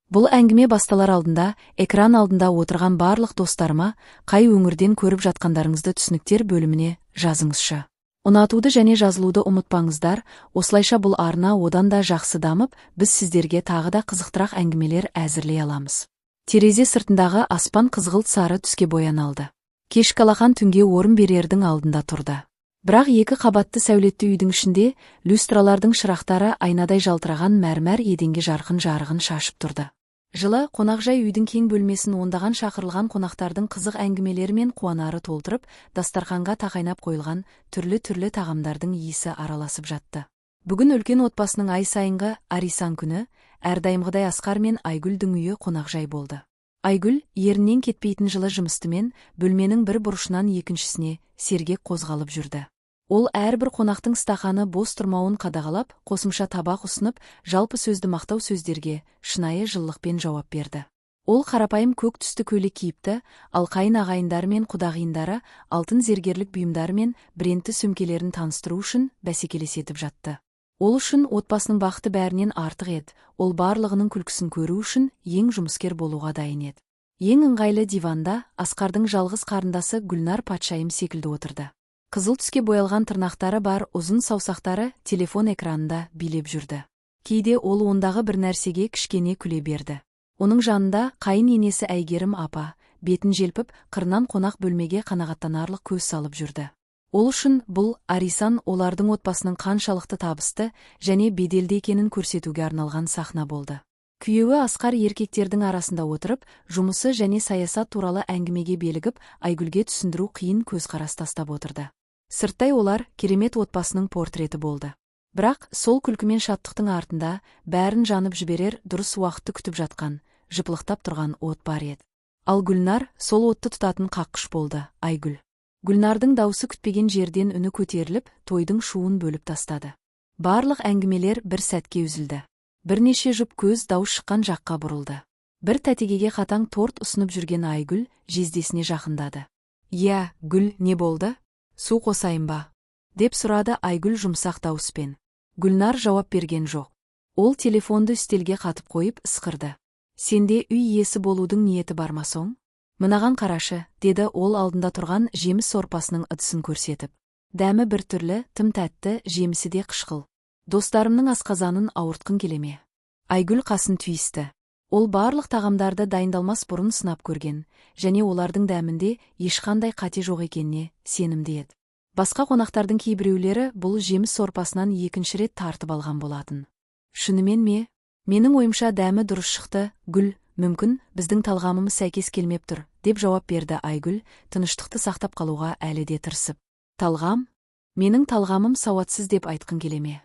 Бұл әңгіме басталар алдында, экран алдында отырған барлық достарыма, қай өңірден көріп жатқандарыңызды түсініктер бөліміне жазыңызшы. Ұнатуды және жазылуды ұмытпаңыздар, осылайша бұл арна одан да жақсы дамып, біз сіздерге тағы да қызықтырақ әңгімелер әзірлей аламыз. Терезе сыртындағы аспан қызғылт сары түске бояналды. Кешкі алақан түнге орын берердің алдында тұрды. Бірақ екі қабатты сәулетті үйдің ішінде, люстралардың шырақтары айнадай жалтыраған мәрмәр еденге жарқын жарығын шашып тұрды. Жылы қонақжай үйдің кең бөлмесін ондаған шақырылған қонақтардың қызық әңгімелері мен қуанары толтырып, дастарханға тақайнап қойылған түрлі тағамдардың иісі араласып жатты. Бүгін үлкен отбасының ай сайынғы Арисан күні, әрдайымғыдай Асқар мен Айгүлдің үйі қонақжай болды. Айгүл ерінен кетпейтін жылы жымыстымен бөлменің бір бұрышынан екіншісіне сергек қозғалып жүрді. Ол әрбір қонақтың стақаны бос тұрмауын қадағалап, қосымша табақ ұсынып, жалпы сөзді мақтау сөздерге шынайы жылылықпен жауап берді. Ол қарапайым көк түсті көйлек киіпті, ал қайын ағайындары мен құдағиындары алтын зергерлік бұйымдары мен брендті сөмкелерін таныстыру үшін бәсекелес етіп жатты. Ол үшін отбасының бақыты бәрінен артық еді, ол барлығының күлкісін көру үшін ең жұмыскер болуға дайын еді. Ең ыңғайлы диванда Асқардың жалғыз қарындасы Гүлнар патшайым секілді отырды. Қызыл түске боялған тырнақтары бар ұзын саусақтары телефон экранында билеп жүрді. Кейде ол ондағы бір нәрсеге кішкене күле берді. Оның жанында қайын енесі Әйгерім апа, бетін желпіп, қырынан қонақ бөлмеге қанағаттанарлық көз салып жүрді. Ол үшін бұл Арисан олардың отбасының қаншалықты табысты және беделді екенін көрсетуге арналған сахна болды. Күйеуі Асқар еркектердің арасында отырып, жұмысы және саясат туралы әңгімеге белігіп, Айгүлге түсіндіру қиын көзқарас тастап отырды. Сырттай олар керемет отбасының портреті болды. Бірақ сол күлкі мен шаттықтың артында бәрін жанып жіберер дұрыс уақытты күтіп жатқан, жыпылықтап тұрған от бар еді. Ал Гүлнар сол отты тұтатын қаққыш болды, Айгүл. Гүлнардың даусы күтпеген жерден үні көтеріліп, тойдың шуын бөліп тастады. Барлық әңгімелер бір сәтке үзілді. Бірнеше жұп көз дауыс шыққан жаққа бұрылды. Бір тәтегеге қатаң торт ұсынып жүрген Айгүл жездесіне жақындады. «Иә, Гүл, не болды? Су қосайын ба?» деп сұрады Айгүл жұмсақ дауыспен. Гүлнар жауап берген жоқ. Ол телефонды үстелге қатып қойып ысқырды. «Сенде үй иесі болудың ниеті бар ма соң? Мынаған қарашы», деді ол алдында тұрған жеміс сорпасының ыдысын көрсетіп. Дәмі біртүрлі, тым тәтті, жемісі де қышқыл. «Достарымның асқазанын ауыртқың келеме?» Айгүл қасын түйісті. Ол барлық тағамдарды дайындалмас бұрын сынап көрген, және олардың дәмінде ешқандай қате жоқ екеніне сенімді еді. Басқа қонақтардың кейбіреулері бұл жеміс сорпасынан екінші рет тартып алған болатын. «Шынымен ме? Менің ойымша дәмі дұрыс шықты, Гүл, мүмкін біздің талғамымыз сәйкес келмеп тұр», деп жауап берді Айгүл, тыныштықты сақтап қалуға әлі де тырысып. «Талғам? Менің талғамым сауатсыз деп айтқың келеме?»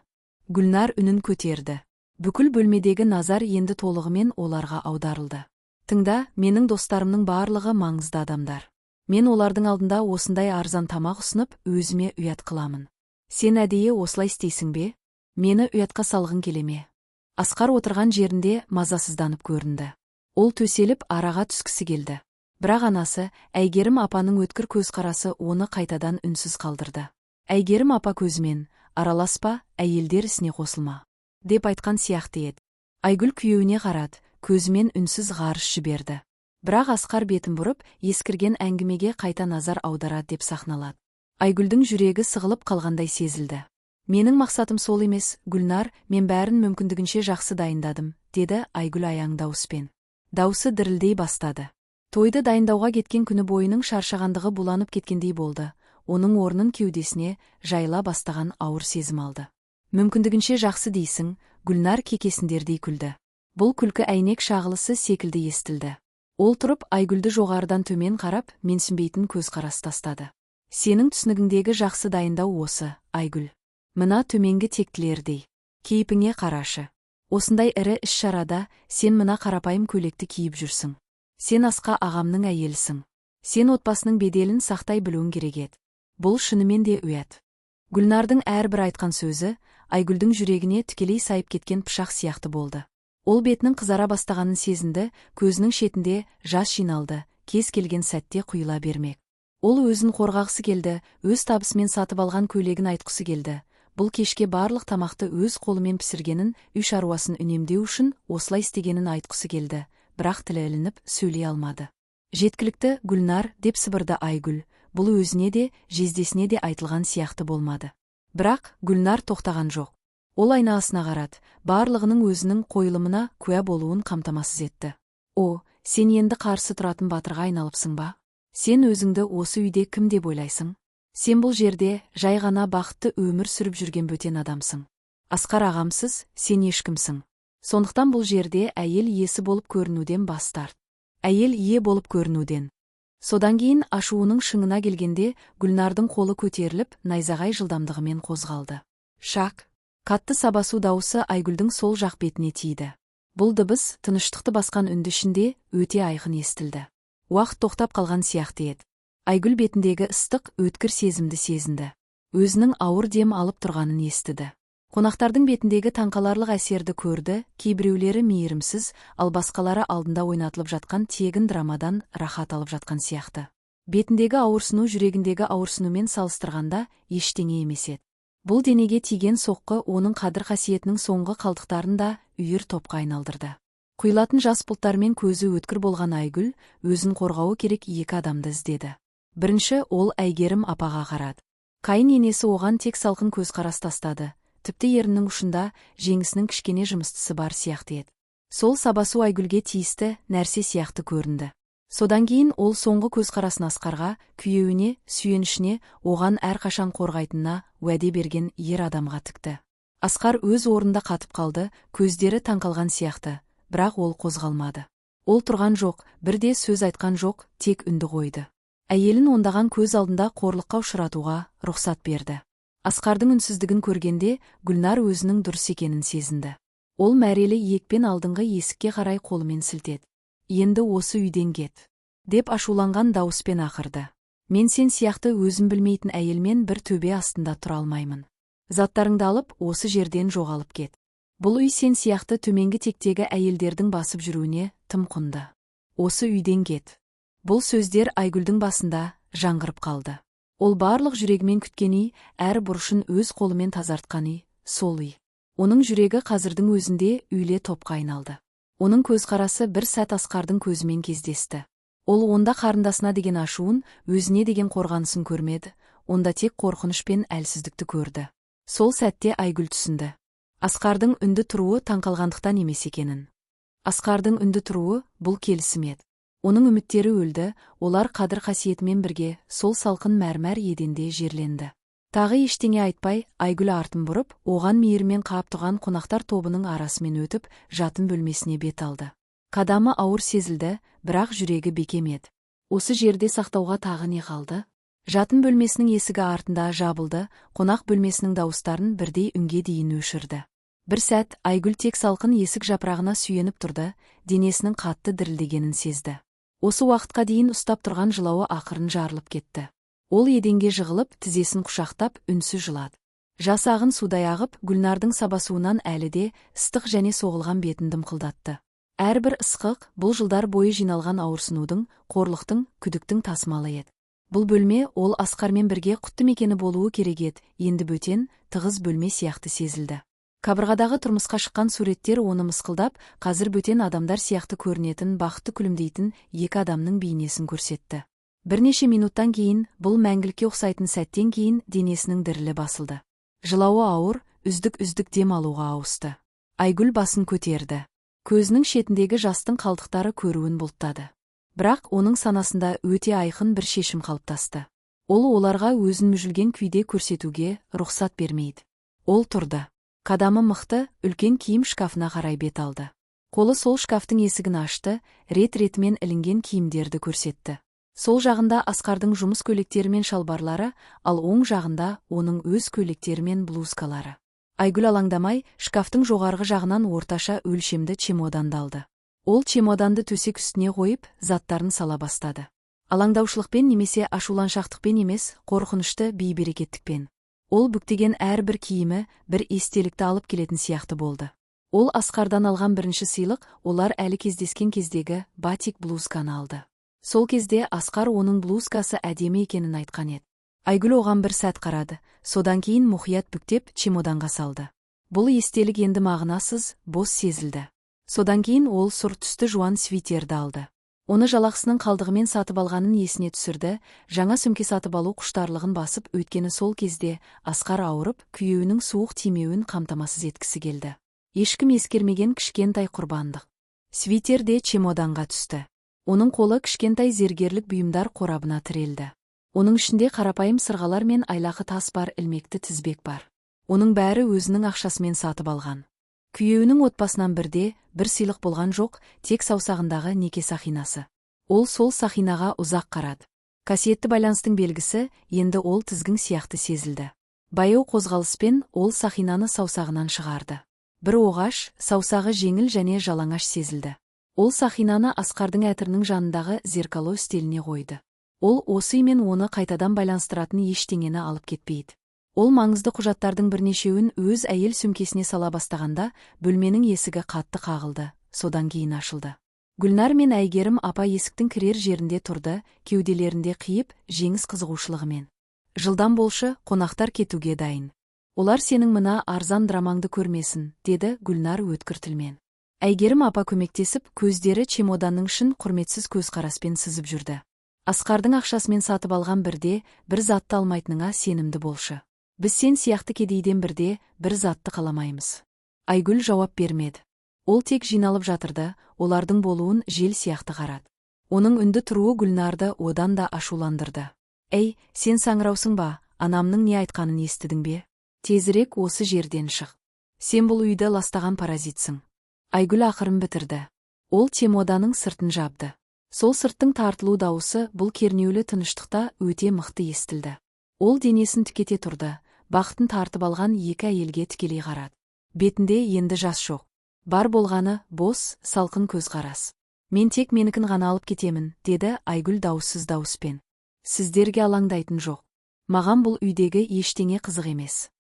Гүлнар үнін көтерді. Бүкіл бөлмедегі назар енді толығымен оларға аударылды. «Тыңда, менің достарымның барлығы маңызды адамдар. Мен олардың алдында осындай арзан тамақ ұсынып, өзіме ұят қыламын. Сен әдейі осылай істейсің бе? Мені ұятқа салғың келеме?» Асқар отырған жерінде мазасызданып көрінді. Ол төселіп араға түскісі келді. Бірақ анасы, Әйгерім апаның өткір көзқарасы оны қайтадан үнсіз қалдырды. Әйгерім апа көзімен, «Араласпа, әйелдер ісіне қосылма», деп айтқан сияқты еді. Айгүл күйеуіне қарады, көзімен үнсіз ғарыш жіберді. Бірақ Асқар бетін бұрып, ескірген әңгімеге қайта назар аударады деп сахналады. Айгүлдің жүрегі сығылып қалғандай сезілді. «Менің мақсатым сол емес, Гүлнар, мен бәрін мүмкіндігінше жақсы дайындадым», деді Айгүл аяң дауыспен. Даусы дірілдей бастады. Тойды дайындауға кеткен күні бойының шаршағандығы буланып кеткендей болды. Оның орнын кеудесіне жайыла бастаған ауыр сезім алды. «Мүмкіндігінше жақсы дейсің», Гүлнар кекесіндердей күлді. Бұл күлкі әйнек шағылысы секілді естілді. Ол тұрып Айгүлді жоғарыдан төмен қарап, менсінбейтін көзқарас тастады. «Сенің түсінігіңдегі жақсы дайындау осы, Айгүл. Мына төменгі тектілердей. Кейпіңе қарашы. Осындай ірі іс-шарада сен мына қарапайым көйлекті киіп жүрсің. Сен Асқа ағамның әйелісің. Сен отбасының беделін сақтай білуің керек еді. Бұл шынымен де ұят». Гүлнардың әрбір айтқан сөзі Айгүлдің жүрегіне тікелей сайып кеткен пышақ сияқты болды. Ол бетінің қызара бастағанын сезінді, көзінің шетінде жас жиналды, кез келген сәтте құйыла бермек. Ол өзін қорғағысы келді, өз табысымен сатып алған көйлегін айтқысы келді. бұл кешке барлық тамақты өз қолымен пісіргенін, үй шаруасын үнемдеу үшін осылай істегенін айтқысы келді, бірақ тілі ілініп сөйлей алмады. Жеткілікті, Гүлнар, деп сыбырды Айгүл. Бұл өзіне де, жездесіне де айтылған сияқты болмады. Бірақ Гүлнар тоқтаған жоқ. Ол айналасына қарады, барлығының өзінің қойылымына куә болуын қамтамасыз етті. О, сен енді қарсы тұратын батырға айналыпсың ба? Сен өзіңді осы үйде кім деп ойлайсың? Сен бұл жерде жай ғана бақытты өмір сүріп жүрген бөтен адамсың. Асқар ағамсыз, сен ешкімсің. Сондықтан бұл жерде әйел иесі болып көрінуден бас тарт. Әйел ие болып көрінуден. Содан кейін ашуының шыңына келгенде Гүлнардың қолы көтеріліп, найзағай жылдамдығымен қозғалды. Шак! Қатты сабасу дауысы Айгүлдің сол жақ бетіне тиді. Бұл дыбыс тыныштықты басқан үнді ішінде өте айқын естілді. Уақыт тоқтап қалған сияқты еді. Айгүл бетіндегі ыстық, өткір сезімді сезінді. Өзінің ауыр дем алып тұрғанын естіді. Қонақтардың бетіндегі таңқаларлық әсерді көрді, кейбіреулері мейірімсіз, ал басқалары алдында ойнатылып жатқан тегін драмадан рахат алып жатқан сияқты. Бетіндегі ауырсыну жүрегіндегі ауырсынумен салыстырғанда ештеңе емес еді. Бұл денеге тиген соққы оның қадір-қасиетінің соңғы қалдықтарын да үйір топқа айналдырды. Құйылатын жас бұлттармен көзі өткір болған Айгүл өзін қорғауы керек екі адамды іздеді. Бірінші ол Әйгерім апаға қарады. Қайын енесі оған тек салқын көзқарас тастады. Тіпті еріннің ұшында жеңісінің кішкене жымыстысы бар сияқты еді. Сол сабасу Айгүлге тиісті нәрсе сияқты көрінді. Содан кейін ол соңғы көзқарасын Асқарға, күйеуіне, сүйенішіне, оған әрқашан қорғайтынына уәде берген ер адамға тікті. Асқар өз орнында қатып қалды, көздері таңқалған сияқты, бірақ ол қозғалмады. Ол тұрған жоқ, бірде сөз айтқан жоқ, тек үнді қойды. Әйелін ондаған көз алдында қорлыққа ұшыратуға рұқсат берді. Асқардың үнсіздігін көргенде Гүлнар өзінің дұрыс екенін сезінді. Ол мәрелі иекпен алдыңғы есікке қарай қолымен сілтеді. Енді осы үйден кет, деп ашуланған дауыспен ақырды. Мен сен сияқты өзім білмейтін әйелмен бір төбе астында тұра алмаймын. Заттарыңды алып, осы жерден жоғалып кет. Бұл үй сен сияқты төменгі тектегі әйелдердің басып жүруіне тым құнды. Осы үйден кет. Бұл сөздер Айгүлдің басында жаңғырып қалды. Ол барлық жүрегімен күткен үй, әр бұрышын өз қолымен тазартқан үй, сол үй. Оның жүрегі қазірдің өзінде үйле топқа айналды. Оның көзқарасы бір сәт Асқардың көзімен кездесті. Ол онда қарындасына деген ашуын, өзіне деген қорғанысын көрмеді, онда тек қорқыныш пен әлсіздікті көрді. Сол сәтте Айгүл түсінді. Асқардың үнді тұруы таңқалғандықтан емес екенін. Асқардың үнді тұруы бұл келісім еді. Оның үміттері өлді, олар қадір-қасиетімен бірге сол салқын мәрмәр еденде жерленді. Тағы ештеңе айтпай, Айгүл артын бұрып, оған мейірмен қап тұрған қонақтар тобының арасымен өтіп, жатын бөлмесіне бет алды. Қадамы ауыр сезілді, бірақ жүрегі бекем еді. Осы жерде сақтауға тағы не қалды? Жатын бөлмесінің есігі артында жабылды, қонақ бөлмесінің дауыстарын бірдей үнге дейін өшірді. Бір сәт Айгүл тек салқын есік жапырағына сүйеніп тұрды, денесінің қатты дірілдегенін сезді. Осы уақытқа дейін ұстап тұрған жылауы ақырын жарылып кетті. Ол еденге жығылып, тізесін құшақтап, үнсіз жылады. Жас ағын судай ағып, Гүлнардың сабасуынан әлі де ыстық және соғылған бетін дымқылдатты. Әрбір ысқық бұл жылдар бойы жиналған ауырсынудың, қорлықтың, күдіктің тасымалы еді. Бұл бөлме ол Асқармен бірге құтты мекені болуы керек еді, енді бөтен, тығыз бөлме сияқты сезілді. Қабырғадағы тұрмысқа шыққан суреттер оны мысқылдап, қазір бөтен адамдар сияқты көрінетін, бақытты күлімдейтін екі адамның бейнесін көрсетті. Бірнеше минуттан кейін, бұл мәңгілікке ұқсайтын сәттен кейін денесінің дірілі басылды. Жылауы ауыр, үздік дем алуға ауысты. Айгүл басын көтерді. Көзінің шетіндегі жастың қалдықтары көруін бұлттады. Бірақ оның санасында өте айқын бір шешім қалыптасты. Ол оларға өзін мүжілген күйде көрсетуге рұқсат бермейді. Ол тұрды. Қадамы мықты, үлкен киім шкафына қарай бет алды. Қолы сол шкафтың есігін ашты, рет-ретімен ілінген киімдерді көрсетті. Сол жағында Асқардың жұмыс көйлектері мен шалбарлары, ал оң жағында оның өз көйлектері мен блузкалары. Айгүл алаңдамай, шкафтың жоғарғы жағынан орташа өлшемді чемоданды алды. Ол чемоданды төсек үстіне қойып, заттарын сала бастады. Алаңдаушылықпен немесе ашуланшақтықпен емес, қорқынышты бейберекеттікпен. Ол бүктеген әрбір киімі бір естелікті алып келетін сияқты болды. Ол Асқардан алған бірінші сыйлық, олар әлі кездескен кездегі батик блузканы алды. Сол кезде Асқар оның блузкасы әдемі екенін айтқан еді. Айгүл оған бір сәт қарады, содан кейін мұқият бүктеп чемоданға салды. Бұл естелік енді мағынасыз, бос сезілді. Содан кейін ол сұр түсті жуан свитерді алды. Оны жалақсының қалдығымен сатып алғанын есіне түсірді, жаңа сөмке сатып алу құштарлығын басып, өйткені сол кезде Асқар ауырып, күйеуінің суық тимеуін қамтамасыз еткісі келді. Ешкім ескермеген кішкентай құрбандық. Свитер де чемоданға түсті. Оның қолы кішкентай зергерлік бұйымдар қорабына тірелді. Оның ішінде қарапайым сырғалар мен айлақы тас бар, ілмекті тізбек бар. Оның бәрі өзінің ақшасымен сатып алған. Күйеуінің отбасынан бір сыйлық болған жоқ, тек саусағындағы неке сақинасы. Ол сол сақинаға ұзақ қарады. Қасиетті байланыстың белгісі, енді ол тізгін сияқты сезілді. Баяу қозғалыспен ол сақинаны саусағынан шығарды. Бір оғаш, саусағы жеңіл және жалаңаш сезілді. Ол сақинаны Асқардың әтірінің жанындағы зеркало үстеліне қойды. Ол осы мен оны қайтадан байланыстыратын ештеңені алып кетпейді. Ол маңызды құжаттардың бірнешеуін өз әйел сөмкесіне сала бастағанда, бөлменің есігі қатты қағылды, содан кейін ашылды. Гүлнар мен Әйгерім апа есіктің кірер жерінде тұрды, кеуделерінде қиып, жеңіс қызығушылығымен. Жылдан болшы, қонақтар кетуге дайын. Олар сенің мына арзан драмаңды көрмесін, деді Гүлнар өткір тілмен. Әйгерім апа көмектесіп, көздері чемоданның шын құрметсіз көзқараспен сызып жүрді. Асқардың ақшасымен сатып алған бір затты алмайтыныңа сенімді болшы. Біз сен сияқты кедейден бір затты қаламаймыз. Айгүл жауап бермеді. Ол тек жиналып жатырды, олардың болуын жел сияқты қарады. Оның үнді тұруы Гүлнарды одан да ашуландырды. Әй, сен саңыраусың ба, анамның не айтқанын естідің бе? Тезірек осы жерден шық. Сен бұл үйді ластаған паразитсің. Айгүл ақырын бітірді. Ол чемоданның сыртын жабды. Сол сырттың тартылу дауысы бұл кернеулі тыныштықта өте мықты естілді. Ол денесін тікете тұрды, бақытын тартып алған екі әйелге тікелей қарады. Бетінде енді жас жоқ. Бар болғаны бос, салқын көзқарас. Мен тек менікін ғана алып кетемін, деді Айгүл дауыссыз дауыспен. Сіздерге алаңдайтын жоқ. Маған бұл үйдегі ештеңе қызық емес.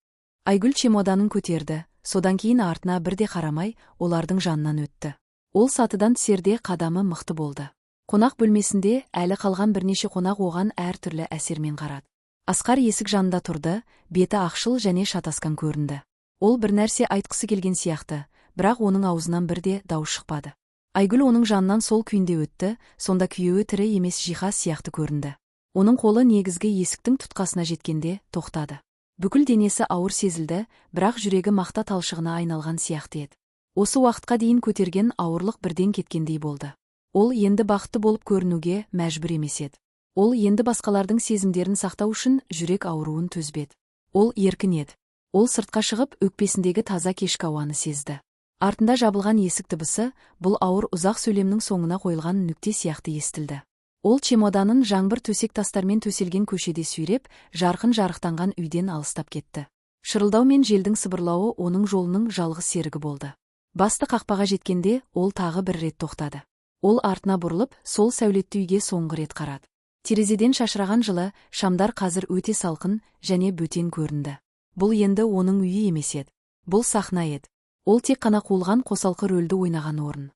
Айгүл чемоданын көтерді, содан кейін артына бірде қарамай, олардың жанынан өтті. Ол сатыдан түсерде қадамы мықты болды. Қонақ бөлмесінде әлі қалған бірнеше қонақ оған әртүрлі әсермен қарады. Асқар есік жанында тұрды, беті ақшыл және шатасқан көрінді. Ол бір нәрсе айтқысы келген сияқты, бірақ оның аузынан бірде дауыс шықпады. Айгүл оның жанынан сол күйінде өтті, сонда күйеуі тірі емес жиһаз сияқты көрінді. Оның қолы негізгі есіктің тұтқасына жеткенде тоқтады. Бүкіл денесі ауыр сезілді, бірақ жүрегі мақта талшығына айналған сияқты еді. Осы уақытқа дейін көтерген ауырлық бірден кеткендей болды. Ол енді бақытты болып көрінуге мәжбүр емес еді. Ол енді басқалардың сезімдерін сақтау үшін жүрек ауруын төзбеді. Ол еркін еді. Ол сыртқа шығып, өкпесіндегі таза кешкі ауаны сезді. Артында жабылған есік дыбысы, бұл ауыр ұзақ сөйлемнің соңына қойылған нүкте сияқты естілді. Ол чемоданын жаңбыр төсек тастармен төселген көшеде сүйреп, жарқын-жарықтанған үйден алыстап кетті. Шырылдау мен желдің сыбырлауы оның жолының жалғыз серігі болды. Басты қақпаға жеткенде, ол тағы бір рет тоқтады. Ол артына бұрылып, сол сәулетті үйге соңғы рет қарады. Терезеден шашыраған жылы, шамдар қазір өте салқын және бөтен көрінді. Бұл енді оның үйі емес еді. Бұл сахна еді. Ол тек қана қуылған қосалқы рөлді ойнаған орын.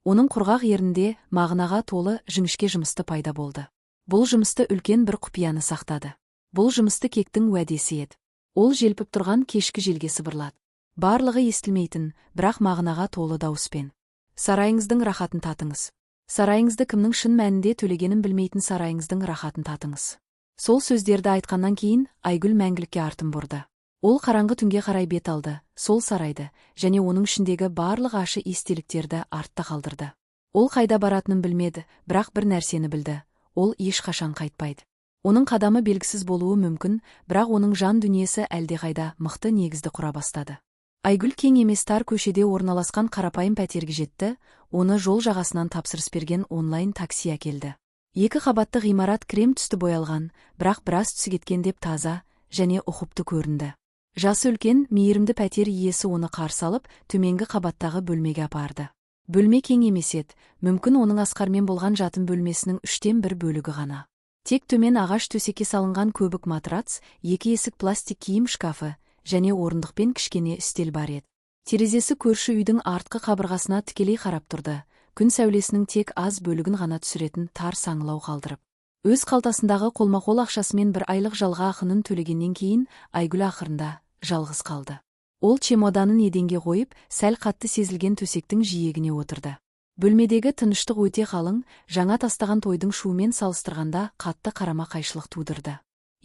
Оның құрғақ ерінде мағынаға толы жіңішке жымысты пайда болды. Бұл жымысты үлкен бір құпияны сақтады. Бұл жымысты кектің уәдесі еді. Ол желпіп тұрған кешкі желге сыбырлады. Барлығы естілмейтін, бірақ мағынаға толы дауыспен. Сарайыңыздың рахатын татыңыз. Сарайыңызды кімнің шын мәнінде төлегенін білмейтін сарайыңыздың рахатын татыңыз. Сол сөздерді айтқаннан кейін Айгүл мәңгілікке артын бұрды. Ол қараңғы түнге қарай бет алды, сол сарайды, және оның ішіндегі барлық ашы естеліктерді артта қалдырды. Ол қайда баратынын білмеді, бірақ бір нәрсені білді. Ол ешқашан қайтпайды. Оның қадамы белгісіз болуы мүмкін, бірақ оның жан дүниесі әлдеқайда мықты негізді құра бастады. Айгүл кең емес тар көшеде орналасқан қарапайым пәтерге жетті, оны жол жағасынан тапсырыс берген онлайн такси әкелді. 2 қабатты ғимарат крем түсті боялған, бірақ біраз түсі кеткен деп таза және ұқыпты көрінді. Жасы үлкен, мейірімді пәтер иесі оны қарсы алып, төменгі қабаттағы бөлмеге апарды. Бөлме кең емес еді, мүмкін оның Асқармен болған жатын бөлмесінің 1/3 бөлігі ғана. Тек төмен ағаш төсекке салынған көбік матрац, 2 есік пластик киім шкафы және орындықпен кішкене үстел бар еді. Терезесі көрші үйдің артқы қабырғасына тікелей қарап тұрды, күн сәулесінің тек аз бөлігін ғана түсіретін тар саңылау қалдырып. Өз қалтасындағы қолма-қол ақшасымен бір айлық жалға ақынын төлегеннен кейін Айгүл ақырында жалғыз қалды. Ол чемоданын еденге қойып, сәл қатты сезілген төсектің жиегіне отырды. Бөлмедегі тыныштық өте қалың, жаңа тастаған тойдың шуымен салыстырғанда қатты қарама-қайшылық тудырды.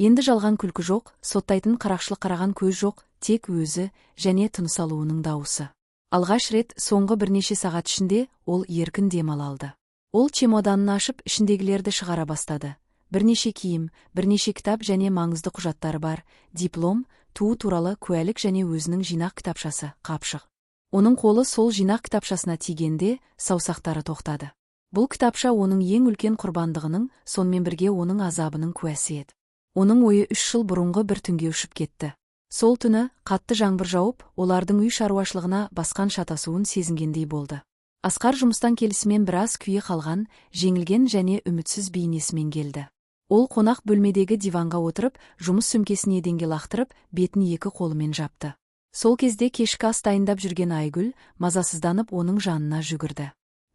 Енді жалған күлкі жоқ, соттайтын қарақшылық қараған көз жоқ, тек өзі және тыныс алуының дауысы. Алғаш рет соңғы бірнеше сағат ішінде ол еркін демала алды. Ол чемоданын ашып, ішіндегілерді шығара бастады. Бірнеше киім, бірнеше кітап және маңызды құжаттары бар, диплом, туу туралы куәлік және өзінің жинақ кітапшасы, қапшық. Оның қолы сол жинақ кітапшасына тигенде, саусақтары тоқтады. Бұл кітапша оның ең үлкен құрбандығының, сонымен бірге оның азабының куәсі еді. Оның ойы 3 жыл бұрынғы бір түнге ұшып кетті. Сол түні, қатты жаңбыр жауып, олардың үй шаруашылығына басқан шатасуын сезінгендей болды. Асқар жұмыстан келісімен біраз күйе қалған, жеңілген және үмітсіз бейнесімен келді. Ол қонақ бөлмедегі диванға отырып, жұмыс сөмкесін еденге лақтырып, бетін 2 қолымен жапты. Сол кезде кешкі ас дайындап жүрген Айгүл, мазасызданып оның жанына жүгірді.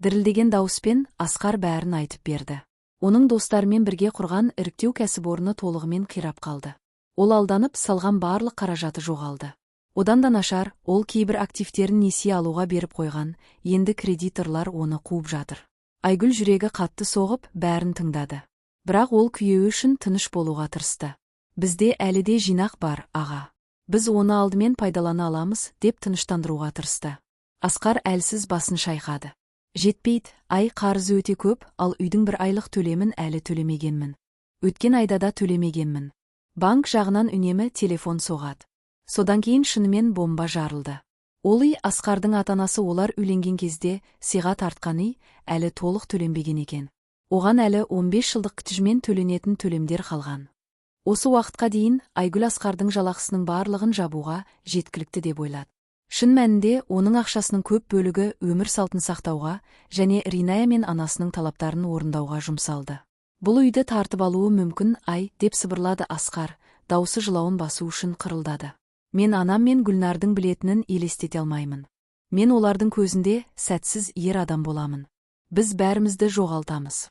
Дірілдеген дауыспен Асқар бәрін айтып берді. Оның достарымен бірге құрған іріктеу кәсіпорны толығымен қирап қалды. Ол алданып салған барлық қаражаты жоғалды. Одан да нашар, ол кейбір активтерін несие алуға беріп қойған, енді кредиторлар оны қуып жатыр. Айгүл жүрегі қатты соғып, бәрін тыңдады. Бірақ ол күйеуі үшін тыныш болуға тырысты. Бізде әлі де жинақ бар, аға. Біз оны алдымен пайдалана аламыз, деп тыныштандыруға тырысты. Асқар әлсіз басын шайқады. Жетпейді, ай қарызы өте көп, ал үйдің 1 айлық төлемін әлі төлемегенмін. Өткен айда да төлемегенмін. Банк жағынан үнемі телефон соғады. Содан кейін шынымен бомба жарылды. Ол үй Асқардың ата-анасы олар үйленген кезде сыйға тартқан үй, әлі толық төленбеген екен. Оған әлі 15 жылдық күтіжмен төленетін төлемдер қалған. Осы уақытқа дейін Айгүл Асқардың жалақысының барлығын жабуға жеткілікті деп ойлады. Шын мәнінде оның ақшасының көп бөлігі өмір салтын сақтауға және Риная мен анасының талаптарын орындауға жұмсалды. Бұл үйді тартып алуы мүмкін, ай, деп сыбырлады Асқар, даусы жылауын басу үшін қырылдады. Мен анам мен Гүлнардың білетінін елестете алмаймын. Мен олардың көзінде сәтсіз ер адам боламын. Біз бәрімізді жоғалтамыз.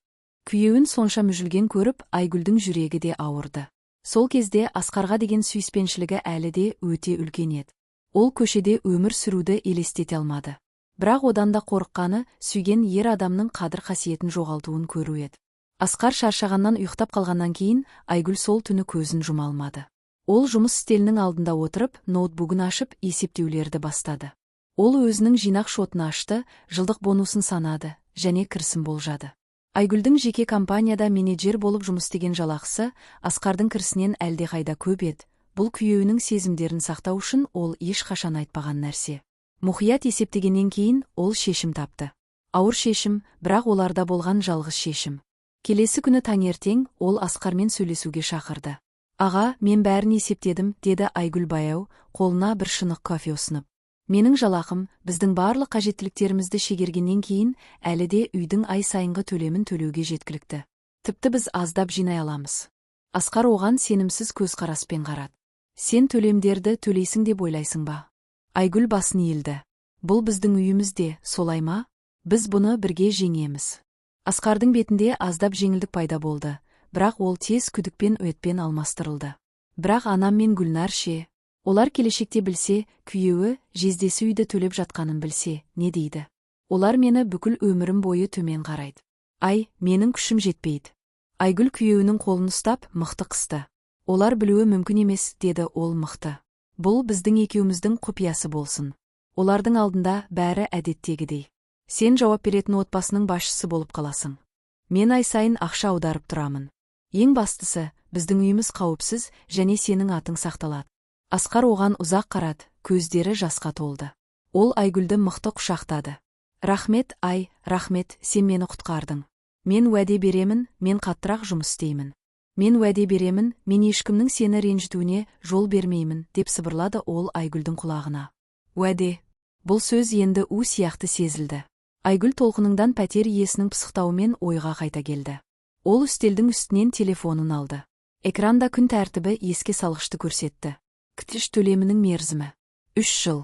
Күйеуін сонша мүжілген көріп, Айгүлдің жүрегі де ауырды. Сол кезде Асқарға деген сүйіспеншілігі әлі де өте үлкен еді. Ол көшеде өмір сүруді елестете алмады. Бірақ одан да қорыққаны сүйген ер адамның қадір-қасиетін жоғалтуын көру еді. Асқар шаршағаннан ұйықтап қалғаннан кейін Айгүл сол түні көзін жұма алмады. Ол жұмыс стелінің алдында отырып, ноутбугын ашып, есептеулерді бастады. Ол өзінің жинақ шотын ашты, жылдық бонусын санады және кірісін болжады. Айгүлдің жеке компанияда менеджер болып жұмыс істеген жалақысы Асқардың кірісінен әлдеқайда көп еді. Бұл күйеуінің сезімдерін сақтау үшін ол ешқашан айтпаған нәрсе. Мұқият есептегеннен кейін ол шешім тапты. Ауыр шешім, бірақ оларда болған жалғыз шешім. Келесі күні таңертең ол Асқармен сөйлесуге шақырды. Аға, мен бәрін есептедім, деді Айгүл баяу, қолына бір шынық кофе ұсынып. Менің жалақым, біздің барлық қажеттіліктерімізді шегергеннен кейін, әлі де үйдің ай сайынғы төлемін төлеуге жеткілікті. Тіпті біз аздап жинай аламыз. Асқар оған сенімсіз көзқараспен қарады. Сен төлемдерді төлейсің деп ойлайсың ба? Айгүл басын иілді. Бұл біздің үйімізде, солай ма? Біз бұны бірге жеңеміз. Асқардың бетінде аздап жеңілдік пайда болды, бірақ ол тез күдікпен өтпен алмастырылды. Бірақ анам мен Гүлнар ше? Олар келешекте білсе, күйеуі жездесі үйді төлеп жатқанын білсе, не дейді? Олар мені бүкіл өмірім бойы төмен қарайды. Ай, менің күшім жетпейді. Айгүл күйеуінің қолын ұстап, мықты қысты. Олар білуі мүмкін емес, деді ол мықты. Бұл біздің екеуміздің құпиясы болсын. Олардың алдында бәрі әдеттегідей. Сен жауап беретін отбасының басшысы болып қаласың. Мен ай сайын ақша аударып тұрамын. Ең бастысы, біздің үйіміз қауіпсіз және сенің атың сақталады. Асқар оған ұзақ қарады, көздері жасқа толды. Ол Айгүлді мықты құшақтады. Рахмет, ай, рахмет, сен мені құтқардың. Мен уәде беремін, мен қаттырақ жұмыс істеймін. Мен уәде беремін, мен ешкімнің сені ренжітуіне жол бермеймін, деп сыбырлады ол Айгүлдің құлағына. Уәде. Бұл сөз енді у сияқты сезілді. Айгүл толқыныңдан пәтер иесінің пысықтауымен ойға қайта келді. Ол үстелдің үстінен телефонын алды. Экранда күн тәртібі еске салғышты көрсетті. Күтіш төлемінің мерзімі. 3 жыл.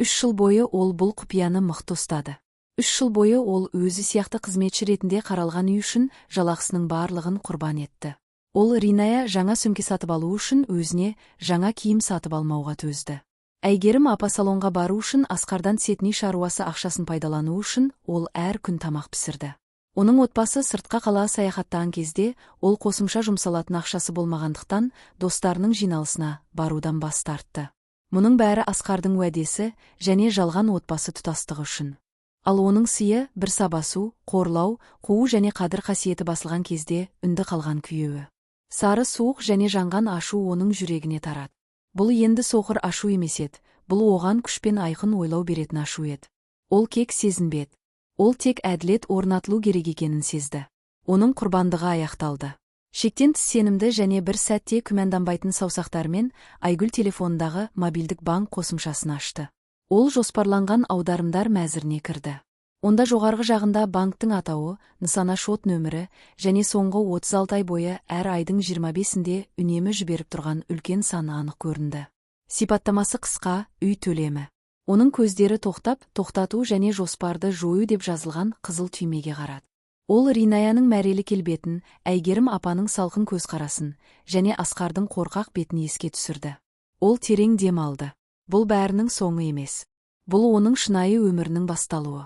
3 жыл бойы ол бұл құпияны мықты ұстады. 3 жыл бойы ол өзі сияқты қызметші ретінде қаралған үй үшін жалақысының барлығын құрбан етті. Ол Риная жаңа сөмке сатып алу үшін өзіне жаңа киім сатып алмауға төзді. Әйгерім апа салонға бару үшін Асқардан түсетін үй шаруасы ақшасын пайдалану үшін ол әр күн тамақ пісірді. Оның отбасы сыртқа қала саяхаттаған кезде ол қосымша жұмсалатын ақшасы болмағандықтан достарының жиналысына барудан бас тартты. Мұның бәрі Асқардың уәдесі және жалған отбасы тұтастығы үшін. Ал оның сыйы бір сабасу, қорлау, қуу және қадір қасиеті басылған кезде үнді қалған күйеуі. Сары суық және жанған ашу оның жүрегіне тарады. Бұл енді соқыр ашу емес еді, бұл оған күшпен айқын ойлау беретін ашу еді. Ол кек сезінбеді. Ол тек әділет орнатылу керек екенін сезді. Оның құрбандығы аяқталды. Шектен тыс сенімді және бір сәтте күмәнданбайтын саусақтармен Айгүл телефонындағы мобильдік банк қосымшасын ашты. Ол жоспарланған аударымдар мәзіріне кірді. Онда жоғарғы жағында банктың атауы, нысана шот нөмірі және соңғы 36 ай бойы әр айдың 25-інде үнемі жіберіп тұрған үлкен саны анық көрінді. Сипаттамасы қысқа, үй төлемі. Оның көздері тоқтату және жоспарды жою деп жазылған қызыл түймеге қарады. Ол Ринаяның мәрелі келбетін, Әйгерім апаның салқын көзқарасын және Асқардың қорқақ бетін еске түсірді. Ол терең дем алды. Бұл бәрінің соңы емес. Бұл оның шынайы өмірінің басталуы.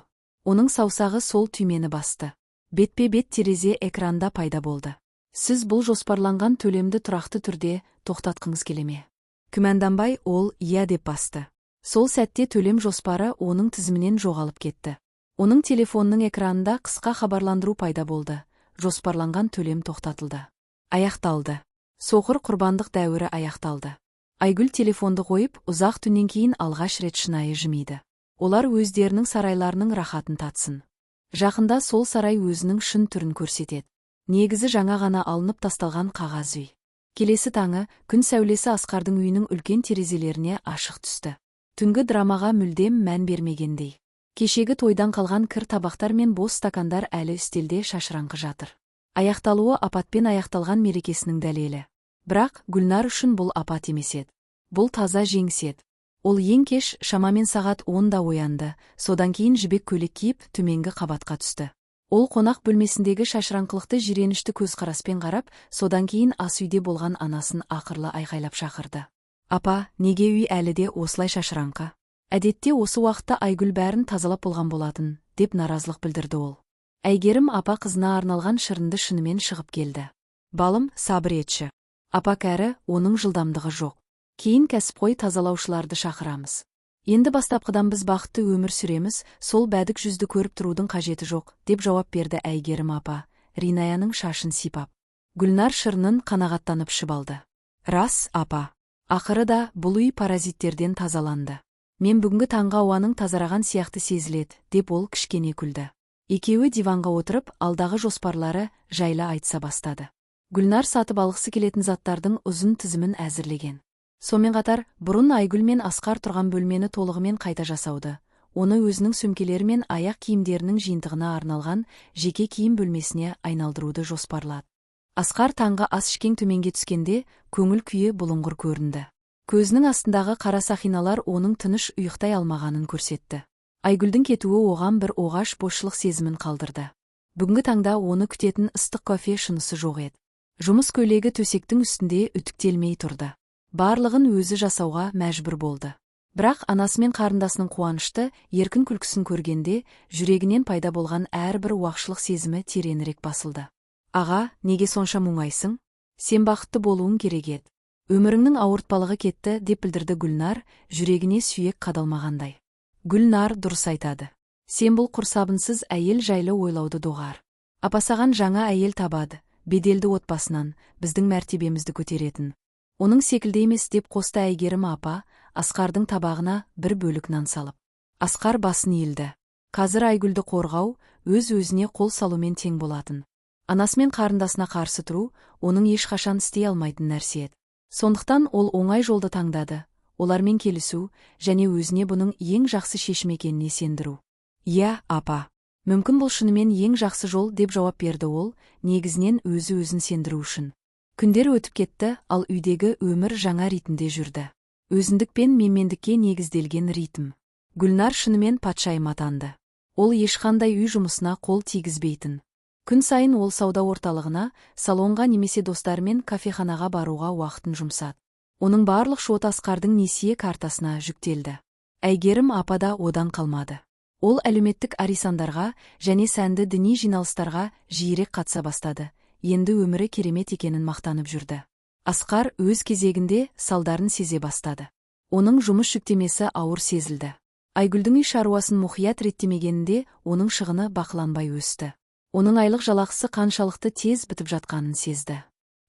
Оның саусағы сол түймені басты. Бетпе-бет терезе экранда пайда болды. Сіз бұл жоспарланған төлемді тұрақты түрде тоқтатқыңыз келе ме? Күмәнданбай ол иә деп басты. Сол сәтте төлем жоспары оның тізімінен жоғалып кетті. Оның телефонының экранында қысқа хабарландыру пайда болды. Жоспарланған төлем тоқтатылды. Аяқталды. Соқыр құрбандық дәуірі аяқталды. Айгүл телефонды қойып, ұзақ түннен кейін алғаш рет шынайы жымиды. Олар өздерінің сарайларының рахатын татсын. Жақында сол сарай өзінің шын түрін көрсетеді. Негізі жаңа ғана алынып тасталған қағаз үй. Келесі таңы, күн сәулесі Асқардың үйінің үлкен терезелеріне ашық түсті. Түнгі драмаға мүлдем мән бермегендей. Кешегі тойдан қалған кір табақтар мен бос стакандар әлі үстелде шашыраңқы жатыр. Аяқталуы апатпен аяқталған мерекесінің дәлелі. Бірақ Гүлнар үшін бұл апат емес еді. Бұл таза жеңіс еді. Ол ең кеш шамамен сағат 10-да оянды, содан кейін жібек көйлек киіп төменгі қабатқа түсті. Ол қонақ бөлмесіндегі шашыраңқылықты жиренішті көзқараспен қарап, содан кейін ас үйде болған анасын ақырлы айқайлап шақырды. Апа, неге үй әлі де осылай шашыраңқы? Әдетте осы уақытта Айгүл бәрін тазалап болған болатын, деп наразылық білдірді ол. Әйгерім апа қызына арналған шырынды шынымен шығып келді. Балым, сабыр етші. Апа кәрі, оның жылдамдығы жоқ. Кейін кәсіпқой тазалаушыларды шақырамыз. Енді бастапқыдан біз бақытты өмір сүреміз, сол бәдік жүзді көріп тұрудың қажеті жоқ, деп жауап берді Әйгерім апа, Ринаяның шашын сипап. Гүлнар шырынын қанағаттанып ішіп алды. Рас, апа. Ақыры да бұл үй паразиттерден тазаланды. Мен бүгінгі таңға ауаның тазараған сияқты сезіледі, деп ол кішкене күлді. Екеуі диванға отырып, алдағы жоспарлары жайлы айтса бастады. Гүлнар сатып алғысы келетін заттардың ұзын тізімін әзірлеген. Сонымен қатар, бұрын Айгүл мен Асқар тұрған бөлмені толығымен қайта жасауды, оны өзінің сөмкелері мен аяқ киімдерінің жиынтығына арналған жеке киім бөлмесіне айналдыруды жоспарлады. Асқар таңғы ас ішкен төменге түскенде, көңіл күйі бұлыңғыр көрінді. Көзінің астындағы қара сақиналар оның тыныш ұйықтай алмағанын көрсетті. Айгүлдің кетуі оған бір оғаш босшылық сезімін қалдырды. Бүгінгі таңда оны күтетін ыстық кофе шынысы жоқ еді. Жұмыс көйлегі төсектің үстінде үтіктелмей тұрды. Барлығын өзі жасауға мәжбүр болды. Бірақ анасы мен қарындасының қуанышты, еркін күлкісін көргенде, жүрегінен пайда болған әрбір уақшылық сезімі тереңірек басылды. Аға, неге сонша мұңайсың? Сен бақытты болуың керек еді. Өміріңнің ауыртпалығы кетті, деп білдірді Гүлнар, жүрегіне сүйек қадалмағандай. Гүлнар дұрыс айтады. Сен бұл құрсабынсыз әйел жайлы ойлауды доғар. Апа саған жаңа әйел табады, беделді отбасынан, біздің мәртебемізді көтеретін. Оның секілді емес, деп қосты Әйгерім апа, Асқардың табағына бір бөлік нан салып. Асқар басын иілді. Қазір Айгүлді қорғау, өз-өзіне қол салумен тең болатын. Анасы мен қарындасына қарсы тұру, оның ешқашан істей алмайтын нәрсе еді. Сондықтан ол оңай жолды таңдады, олармен келісу, және өзіне бұның ең жақсы шешім екеніне сендіру. Иә, апа. Мүмкін бұл шынымен ең жақсы жол, деп жауап берді ол, негізінен өзі-өзін сендіру үшін. Күндер өтіп кетті, ал үйдегі өмір жаңа ритмде жүрді. Өзіндік пен менмендікке негізделген ритм. Гүлнар шынымен патшайым атанды. Ол ешқандай үй жұмысына қол тигізбейтін. Күн сайын ол сауда орталығына, салонға немесе достарымен кафеханаға баруға уақытын жұмсады. Оның барлық шот Асқардың несие картасына жүктелді. Әйгерім апа да одан қалмады. Ол әлеуметтік арисандарға және сәнді діни жиналыстарға жиірек қатыса бастады. Енді өмірі керемет екенін мақтанып жүрді. Асқар өз кезегінде салдарын сезе бастады. Оның жұмыс жүктемесі ауыр сезілді. Айгүлдің үй шаруасын мұқият реттемегенінде оның шығыны бақыланбай өсті. Оның айлық жалақысы қаншалықты тез бітіп жатқанын сезді.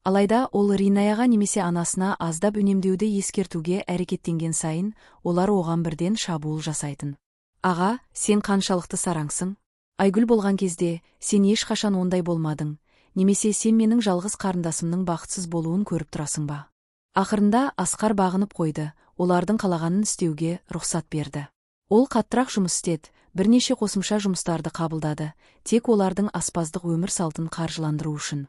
Алайда ол Ринаяға немесе анасына аздап үнемдеуді ескертуге әрекеттенген сайын, олар оған бірден шабуыл жасайтын. «Аға, сен қаншалықты сараңсың? Айгүл болған кезде сен ешқашан ондай болмадың, немесе сен менің жалғыз қарындасымның бақытсыз болуын көріп тұрасың ба?» Ақырында Асқар бағынып қойды, олардың қалағанын істеуге рұқсат берді. Ол қаттырақ жұмыс істеді, бірнеше қосымша жұмыстарды қабылдады, тек олардың аспаздық өмір салтын қаржыландыру үшін.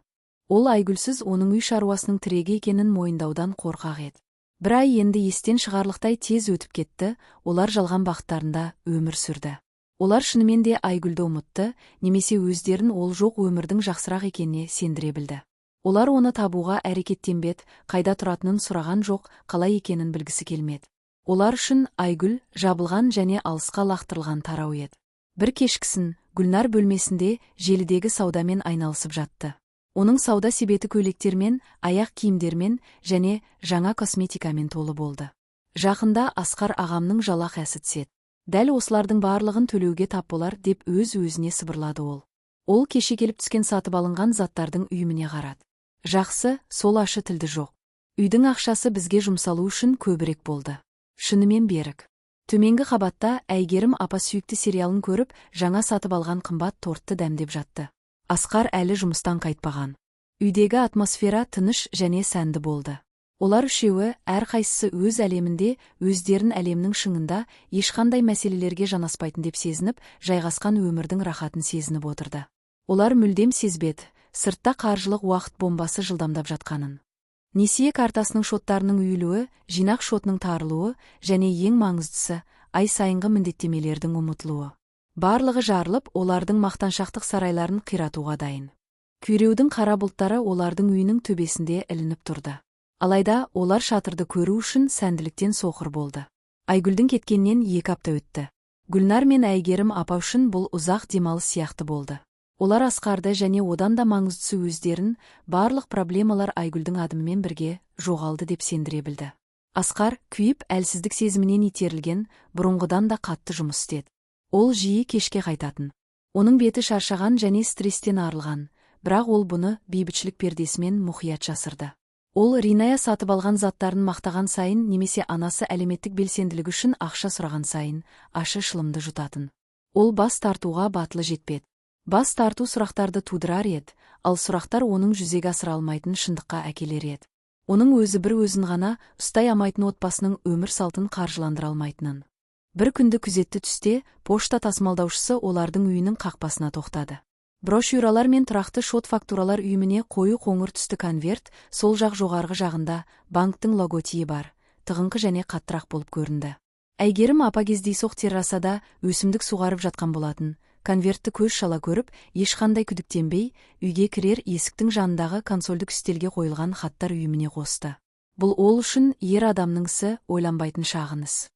Ол Айгүлсіз оның үй шаруасының тірегі екенін мойындаудан қорқақ еді. Бір ай енді естен шығарлықтай тез өтіп кетті, олар жалған бақыттарында өмір сүрді. Олар шынымен де Айгүлді ұмытты, немесе өздерін ол жоқ өмірдің жақсырақ екеніне сендіре білді. Олар оны табуға әрекеттенбеді, қайда тұратынын сұраған жоқ, қалай екенін білгісі келмеді. Олар үшін Айгүл жабылған және алысқа лақтырылған тарау еді. Бір кешкісін Гүлнар бөлмесінде желідегі саудамен айналысып жатты. Оның сауда себеті көйлектермен, аяқ киімдермен және жаңа косметикамен толы болды. Жақында Асқар ағамның жалақ әсі түседі. Дәл осылардың барлығын төлеуге тап болар деп өз-өзіне сыбырлады ол. Ол кеше келіп түскен сатып алынған заттардың үйіміне қарады. Жақсы, сол ашы тілді жоқ. Үйдің ақшасы бізге жұмсалу үшін көбірек болды. Шынымен берік. Төменгі қабатта Әйгерім апа сүйікті сериалын көріп, жаңа сатып алған қымбат тортты дәмдеп жатты. Асқар әлі жұмыстан қайтпаған. Үйдегі атмосфера тыныш және сәнді болды. Олар үшеуі әрқайсысы өз әлемінде, өздерін әлемнің шыңында ешқандай мәселелерге жанаспайтын деп сезініп, жайғасқан өмірдің рахатын сезініп отырды. Олар мүлдем сезбеді, сыртта қаржылық уақыт бомбасы жылдамдап жатқанын. Несие картасының шоттарының үйілуі, жинақ шотының тарылуы және ең маңыздысы, ай сайынғы міндеттемелердің ұмытылуы. Барлығы жарылып, олардың мақтаншақтық сарайларын қиратуға дайын. Күйреудің қара бұлттары олардың үйінің төбесінде ілініп тұрды. Алайда олар шатырды көру үшін сәнділіктен соқыр болды. Айгүлдің кеткеннен 2 апта өтті. Гүлнар мен Әйгерім апа үшін бұл ұзақ демалыс сияқты болды. Олар Асқарды және одан да маңыздысы өздерін, барлық проблемалар Айгүлдің адымымен бірге жоғалды деп сендіре білді. Асқар, күйіп, әлсіздік сезімінен итерілген, бұрынғыдан да қатты жұмыс істеді. Ол жиі кешке қайтатын. Оның беті шаршаған және стресстен арылған, бірақ ол бұны бейбітшілік пердесімен мұқият жасырды. Ол Риная сатып алған заттарын мақтаған сайын немесе анасы әлеуметтік белсенділігі үшін ақша сұраған сайын ащы шылымды жұтатын. Ол бас тартуға батылы жетпеді. Бас тарту сұрақтарды тудырар еді, ал сұрақтар оның жүзеге асыра алмайтын шындыққа әкелер еді. Оның өзі бір өзін ғана ұстай алмайтын отбасының өмір салтын қаржыландыра алмайтынын. Бір күнді күзетті түсте, пошта тасымалдаушысы олардың үйінің қақпасына тоқтады. Брошюралар мен тұрақты шот фактуралар үйіміне қою қоңыр түсті конверт, сол жақ жоғарғы жағында банктың логотипі бар, тығыңқы және қаттырақ болып көрінді. Әйгерім апа кездейсоқ террасада өсімдік суғарып жатқан болатын. Конвертті көз шала көріп, ешқандай күдіктенбей, үйге кірер есіктің жанындағы консольдік үстелге қойылған хаттар үйіміне қосты. Бұл ол үшін ер адамның ісі, ойланбайтын шағын іс.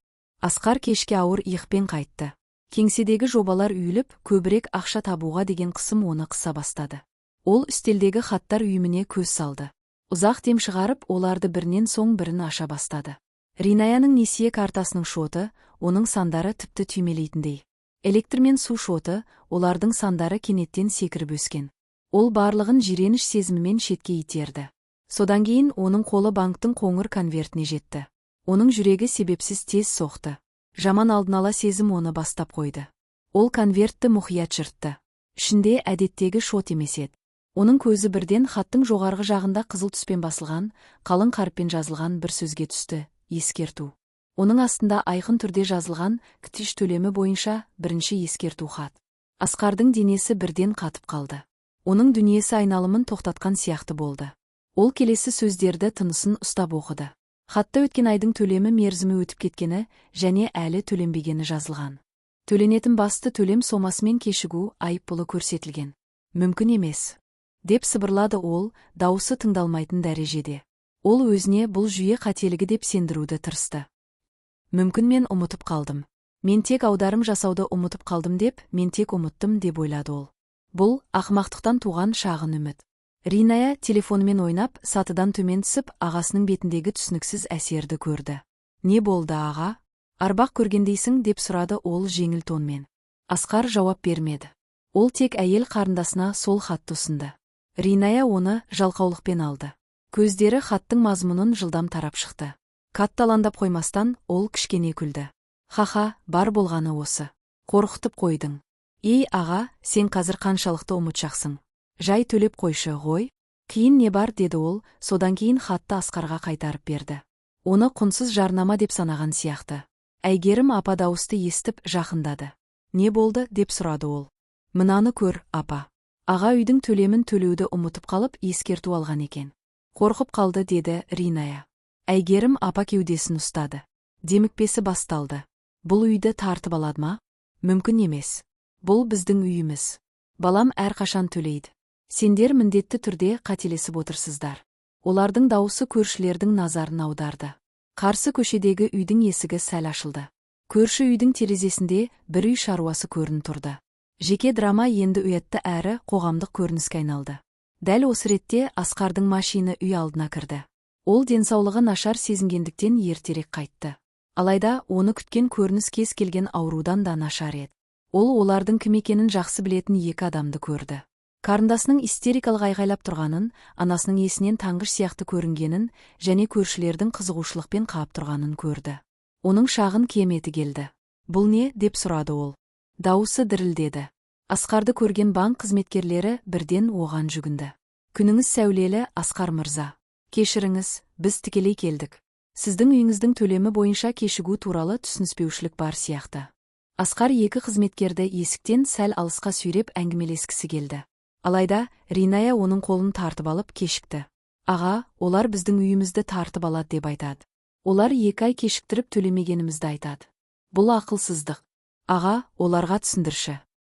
Асқар кешке ауыр иықпен қайтты. Кеңседегі жобалар үйіліп, көбірек ақша табуға деген қысым оны қыса бастады. Ол үстелдегі хаттар үйіміне көз салды. Ұзақ дем шығарып, оларды бірінен соң бірін аша бастады. Ринаяның несие картасының шоты, оның сандары тіпті түймелейтіндей. Электр мен су шоты, олардың сандары кенеттен секіріп өскен. Ол барлығын жиреніш сезімімен шетке итерді. Содан кейін оның қолы банктың қоңыр конвертіне жетті. Оның жүрегі себепсіз тез соқты. Жаман алдын ала сезім оны бастап қойды. Ол конвертті мұқият жыртты. Ішінде әдеттегі шот емес еді. Оның көзі бірден хаттың жоғарғы жағында қызыл түспен басылған, қалың қарппен жазылған бір сөзге түсті: ескерту. Оның астында айқын түрде жазылған ктиш төлемі бойынша бірінші ескерту хат. Асқардың денесі бірден қатып қалды. Оның дүниесі айналымын тоқтатқан сияқты болды. Ол келесі сөздерді тынысын ұстап оқыды. Хатта өткен айдың төлемі мерзімі өтіп кеткені және әлі төленбегені жазылған. Төленетін басты төлем сомасымен кешігу айыппұлы көрсетілген. Мүмкін емес, деп сыбырлады ол, дауысы тыңдалмайтын дәрежеде. Ол өзіне бұл жүйе қателігі деп сендіруді тырысты. Мүмкін мен ұмытып қалдым. Мен тек аударым жасауды ұмытып қалдым деп, мен тек ұмыттым деп ойлады ол. Бұл ақымақтықтан туған шағын үміт. Риная телефонымен ойнап, сатыдан төмен түсіп, ағасының бетіндегі түсініксіз әсерді көрді. Не болды, аға? Арбақ көргендейсің деп сұрады ол жеңіл тонмен. Асқар жауап бермеді. Ол тек әйел қарындасына сол хатты ұсынды. Риная оны жалқаулықпен алды. Көздері хаттың мазмұнын жылдам тарап шықты. Катталандап қоймастан ол кішкене күлді. Ха-ха, бар болғаны осы. Қорқытып қойдың. Ей аға, сен қазір қаншалықты ұмытшақсың. Жай төлеп қойшы ғой. Кейін не бар деді ол, содан кейін хатты Асқарға қайтарып берді. Оны құнсыз жарнама деп санаған сияқты. Әйгерім апа дауысты естіп жақындады. Не болды деп сұрады ол. Мынаны көр, апа. Аға үйдің төлемін төлеуді ұмытып қалып ескерту алған екен. Қорқып қалды деді Риная. Әйгерім апа кеудесін ұстады. Демікпесі басталды. Бұл үйді тартып алады ма? Мүмкін емес. Бұл біздің үйіміз. Балам әрқашан төлейді. Сендер міндетті түрде қателесіп отырсыздар. Олардың дауысы көршілердің назарын аударды. Қарсы көшедегі үйдің есігі сәл ашылды. Көрші үйдің терезесінде бір үй шаруасы көрініп тұрды. Жеке драма енді ұятты әрі қоғамдық көрініске айналды. Дәл осы ретте Асқардың машина үй алдына кірді. Ол денсаулығы нашар сезінгендіктен ертерек қайтты. Алайда оны күткен көрініс кез келген аурудан да нашар еді. Ол олардың кім екенін жақсы білетін екі адамды көрді. Қарындасының истерикалық айғайлап тұрғанын, анасының есінен таңғыш сияқты көрінгенін және көршілердің қызығушылықпен қағып тұрғанын көрді. Оның шағын кеметі келді. Бұл не деп сұрады ол. Дауысы дірілдеді. Асқарды көрген банк қызметкерлері бірден оған жүгінді. Күніңіз сәулелі, Асқар мырза. Кешіріңіз, біз тікелей келдік. Сіздің үйіңіздің төлемі бойынша кешігу туралы түсініспеушілік бар сияқты. Асқар екі қызметкерді есіктен сәл алысқа сүйреп әңгімелескісі келді. Алайда, Риная оның қолын тартып алып кешікті. Аға, олар біздің үйімізді тартып алады деп айтады. Олар 2 ай кешіктіріп төлемегенімізді айтады. Бұл ақылсыздық. Аға, оларға түсіндірші.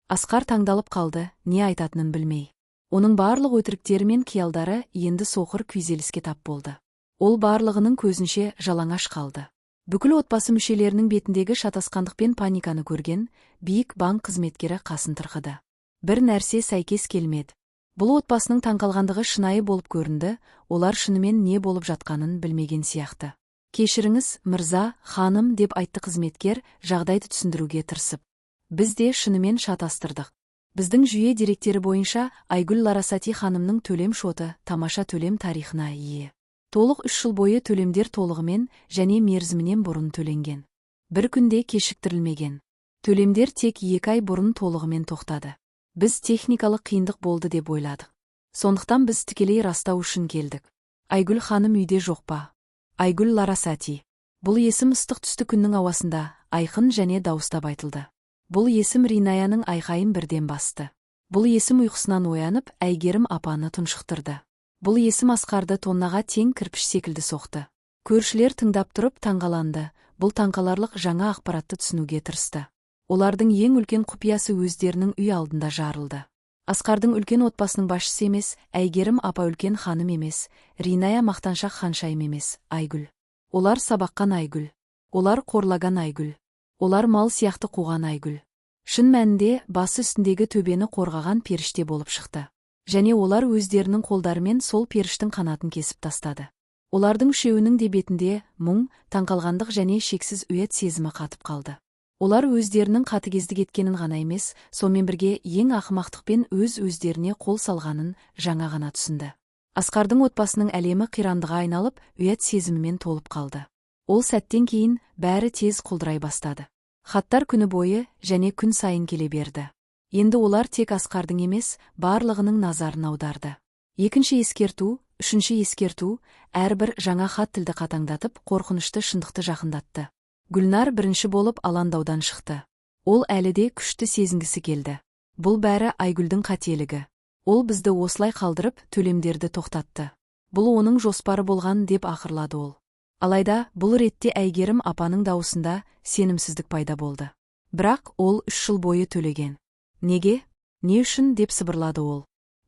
Асқар таңдалып қалды, не айтатынын білмей. Оның барлық өтіріктері мен қиялдары енді соқыр күйзеліске тап болды. Ол барлығының көзінше жалаңаш қалды. Бүкіл отбасы мүшелерінің бетіндегі шатасқандық пен паниканы көрген, биік банк қызметкері қасын тырқыды. Бір нәрсе сәйкес келмеді. Бұл отбасының таңқалғандығы шынайы болып көрінді, олар шынымен не болып жатқанын білмеген сияқты. Кешіріңіз, мырза, ханым деп айтты қызметкер, жағдайды түсіндіруге тырысып. Біз де шынымен шатастырдық. Біздің жүйе деректері бойынша Айгүл Ларасати ханымның төлем шоты тамаша төлем тарихына ие. Толық 3 жыл бойы төлемдер толығымен және мерзімінен бұрын төленген. Бір күнде кешіктірілмеген. Төлемдер тек 2 ай бұрын толығымен тоқтады. Біз техникалық қиындық болды деп ойладық. Сондықтан біз тікелей растау үшін келдік. Айгүл ханым үйде жоқ па? Айгүл Ларасати. Бұл есім ыстық түсті күннің ауасында, айқын және дауыстап айтылды. Бұл есім Ринаяның айқайын бірден басты. Бұл есім ұйқысынан оянып, Әйгерім апаны тұншықтырды. Бұл есім Асқарды тоннаға тең кірпіш секілді соқты. Көршілер тыңдап тұрып таңғаланды, бұл таңқаларлық жаңа ақпаратты түсінуге тырысты. Олардың ең үлкен құпиясы өздерінің үй алдында жарылды. Асқардың үлкен отбасының басшысы емес, Әйгерім апа үлкен ханым емес, Риная мақтаншақ ханшайым емес, Айгүл. Олар сабаққан Айгүл. Олар қорлаган Айгүл. Олар мал сияқты қуған Айгүл. Шын мәнінде басы үстіндегі төбені қорғаған періште болып шықты. Және олар өздерінің қолдарымен сол періштің қанатын кесіп тастады. Олардың үшеуінің де бетінде мұң, таңқалғандық және шексіз ұят сезімі қатып қалды. Олар өздерінің қатыгездік еткенін ғана емес, сонымен бірге ең ақымақтықпен өздеріне қол салғанын жаңа ғана түсінді. Асқардың отбасының әлемі қирандыға айналып, ұят сезімімен толып қалды. Ол сәттен кейін бәрі тез құлдырай бастады. Хаттар күні бойы және күн сайын келе берді. Енді олар тек Асқардың емес, барлығының назарын аударды. Екінші ескерту, үшінші ескерту, әрбір жаңа хат тілді қатаңдатып, қорқынышты шындықты жақындатты. Гүлнар бірінші болып алаңдаудан шықты. Ол әлі де күшті сезінгісі келді. Бұл бәрі Айгүлдің қателігі. Ол бізді осылай қалдырып, төлемдерді тоқтатты. Бұл оның жоспары болған деп ақырлады ол. Алайда, бұл ретте Әйгерім апаның даусында сенімсіздік пайда болды. Бірақ ол 3 жыл бойы төлеген. Неге? Не үшін деп сыбырлады ол.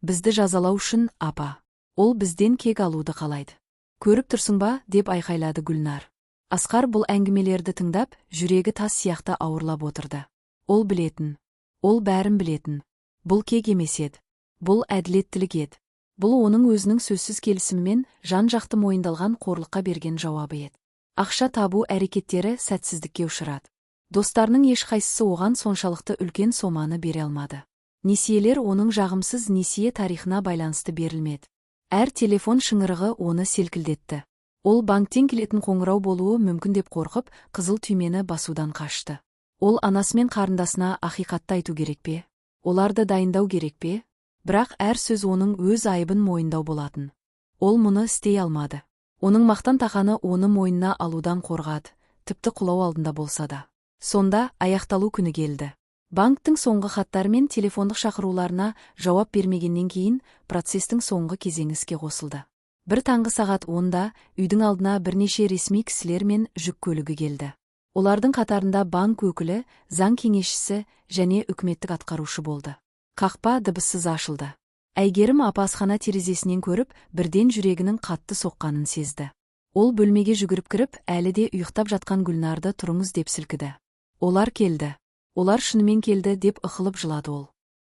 Бізді жазалау үшін, апа. Ол бізден кек алуды қалайды. Көріп тұрсың ба, деп айқайлады Гүлнар. Асқар бұл әңгімелерді тыңдап, жүрегі тас сияқты ауырлап отырды. Ол білетін. Ол бәрін білетін. Бұл кек емес еді. Бұл әділеттілік еді. Бұл оның өзінің сөзсіз келісіммен жан-жақты мойындалған қорлыққа берген жауабы еді. Ақша табу әрекеттері сәтсіздікке ұшырады. Достарының ешқайсысы оған соншалықты үлкен соманы бере алмады. Несиелер оның жағымсыз несие тарихына байланысты берілмеді. Әр телефон шыңырығы оны селкілдетті. Ол банктен келетін қоңырау болуы мүмкін деп қорқып, қызыл түймені басудан қашты. Ол анасы мен қарындасына ақиқатты айту керек пе? Оларды дайындау керек пе? Бірақ әр сөз оның өз айыбын мойындау болатын. Ол мұны істей алмады. Оның мақтан тақаны оны мойнына алудан қорғады, тіпті құлау алдында болса да. Сонда аяқталу күні келді. Банктың соңғы хаттары мен телефондық шақыруларына жауап бермегеннен кейін процестің соңғы кезеңі іске қосылды. Бір таңғы сағат 10-да үйдің алдына бірнеше ресми кісілер мен жүк көлігі келді. Олардың қатарында банк өкілі, заң кеңесшісі және үкіметтік атқарушы болды. Қақпа дыбыссыз ашылды. Әйгерім апа асхана терезесінен көріп, бірден жүрегінің қатты соққанын сезді. Ол бөлмеге жүгіріп кіріп, әлі де ұйықтап жатқан Гүлнарды тұрыңыз деп сілкіді. Олар келді. Олар шынымен келді деп ықылып жылады ол.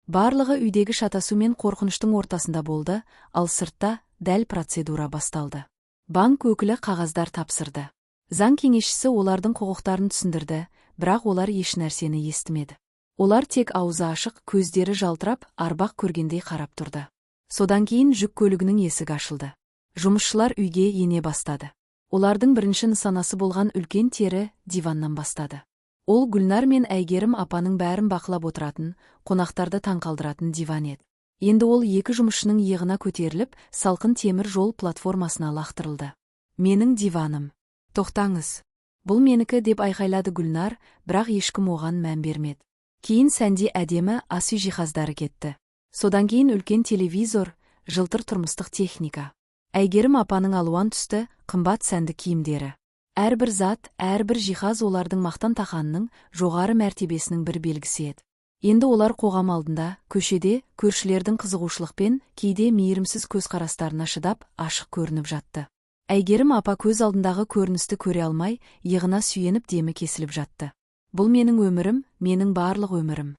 Барлығы үйдегі шатасу мен қорқыныштың ортасында болды, ал сыртта дәл процедура басталды. Банк өкілі қағаздар тапсырды. Заң кеңесшісі олардың құқықтарын түсіндірді, бірақ олар еш нәрсені естімеді. Олар тек аузы ашық, көздері жалтырап, арбақ көргендей қарап тұрды. Содан кейін жүк көлігінің есігі ашылды. Жұмысшылар үйге ене бастады. Олардың бірінші нысанасы болған үлкен тері диваннан бастады. Ол Гүлнар мен Әйгерім апаның бәрін бақылап отыратын, қонақтарды таңқалдыратын диван еді. Енді ол екі жұмысшының иығына көтеріліп, салқын темір жол платформасына лақтырылды. Менің диваным. Тоқтаңыз. Бұл менікі деп айқайлады Гүлнар, бірақ ешкім оған мән бермеді. Кейін сәнде әдемі ас үй жиһаздары кетті. Содан кейін үлкен телевизор, жылтыр тұрмыстық техника. Әйгерім апаның алуан түсті, қымбат сәнді киімдері. Әрбір зат, әрбір жиһаз олардың мақтан тақанының жоғары мәртебесінің бір белгісі еді. Енді олар қоғам алдында, көшеде, көршілердің қызығушылықпен, кейде мейірімсіз көзқарастарына шыдап, ашық көрініп жатты. Әйгерім апа көз алдындағы көріністі көре алмай, иығына сүйеніп демі кесіліп жатты. Бұл менің өмірім, менің барлық өмірім,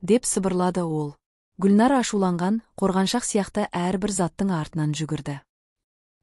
деп сыбырлады ол. Гүлнар ашуланған, қорғаншақ сияқты әрбір заттың артынан жүгірді.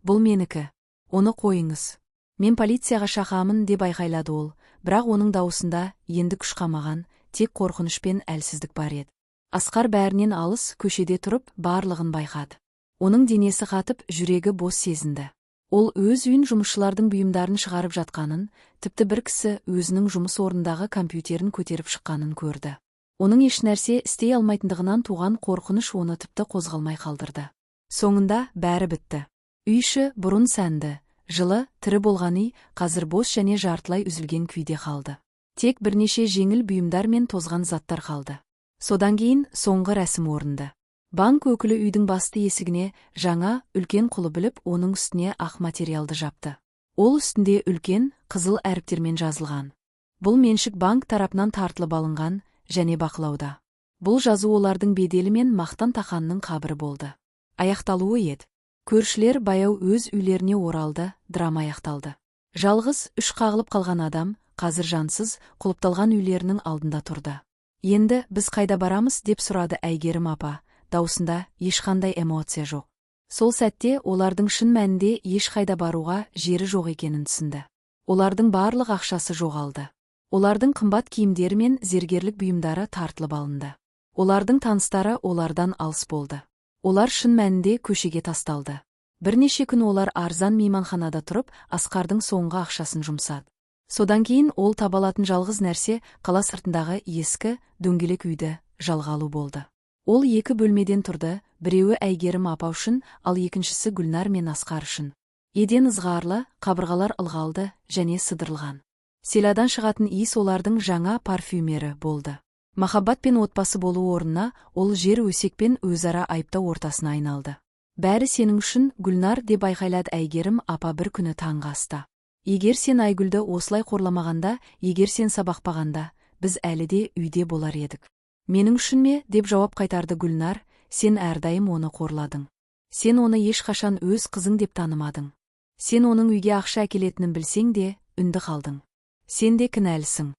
Бұл менікі. Оны қойыңыз. Мен полицияға шақырамын деп айқайлады ол, бірақ оның даусында енді күш қалмаған, тек қорқыныш пен әлсіздік бар еді. Асқар бәрінен алыс, көшеде тұрып, барлығын байқады. Оның денесі қатып, жүрегі бос сезінді. Ол өз үйін жұмысшылардың бұйымдарын шығарып жатқанын, тіпті бір кісі өзінің жұмыс орнындағы компьютерін көтеріп шыққанын көрді. Оның еш нәрсе істей алмайтындығынан туған қорқыныш оны тіпті қозғалмай қалдырды. Соңында бәрі бітті. Үй іші бұрын сәнді, жылы, тірі болған үй, қазір бос және жартылай үзілген күйде қалды. Тек бірнеше жеңіл бұйымдар мен тозған заттар қалды. Содан кейін соңғы рәсім орынды. Банк өкілі үйдің басты есігіне жаңа, үлкен құлы біліп, оның үстіне ақ материалды жапты. Ол үстінде үлкен, қызыл әріптермен жазылған. Бұл меншік банк тарапынан тартылып алынған және бақылауда. Бұл жазу олардың беделі мен мақтан тақанының қабірі болды. Аяқталуы еді. Көршілер баяу өз үйлеріне оралды, драма аяқталды. Жалғыз, үш қағылып қалған адам, қазір жансыз, құлыпталған үйлерінің алдында тұрды. Енді біз қайда барамыз деп сұрады Әйгерім апа, даусында ешқандай эмоция жоқ. Сол сәтте олардың шын мәнінде ешқайда баруға жері жоқ екенін түсінді. Олардың барлық ақшасы жоғалды. Олардың қымбат киімдері мен зергерлік бұйымдары тартылып алынды. Олардың таныстары олардан алыс болды. Олар шын мәнінде көшеге тасталды. Бірнеше күн олар арзан мейманханада тұрып, Асқардың соңғы ақшасын жұмсады. Содан кейін ол табалатын жалғыз нәрсе қала сыртындағы ескі, дөңгелек үйді жалға алу болды. Ол екі бөлмеден тұрды, біреуі Әйгерім апа үшін, ал екіншісі Гүлнар мен Асқар үшін. Еден ызғарлы, қабырғалар ылғалды және сыдырылған. Селадан шығатын иіс олардың жаңа парфюмері болды. Махаббат пен отбасы болу орнына, ол жер өсек пен өзара айыптау ортасына айналды. Бәрі сенің үшін, Гүлнар, деп айқайлады Әйгерім апа бір күні таңғы аста. Егер сен Айгүлді осылай қорламағанда, егер сен сабақпағанда, біз әлі де үйде болар едік. Менің үшін ме, деп жауап қайтарды Гүлнар, сен әрдайым оны қорладың. Сен оны ешқашан өз қызың деп танымадың. Сен оның үйге ақша әкелетінін білсең де, үнді қалдың. Сен де кінәлісің.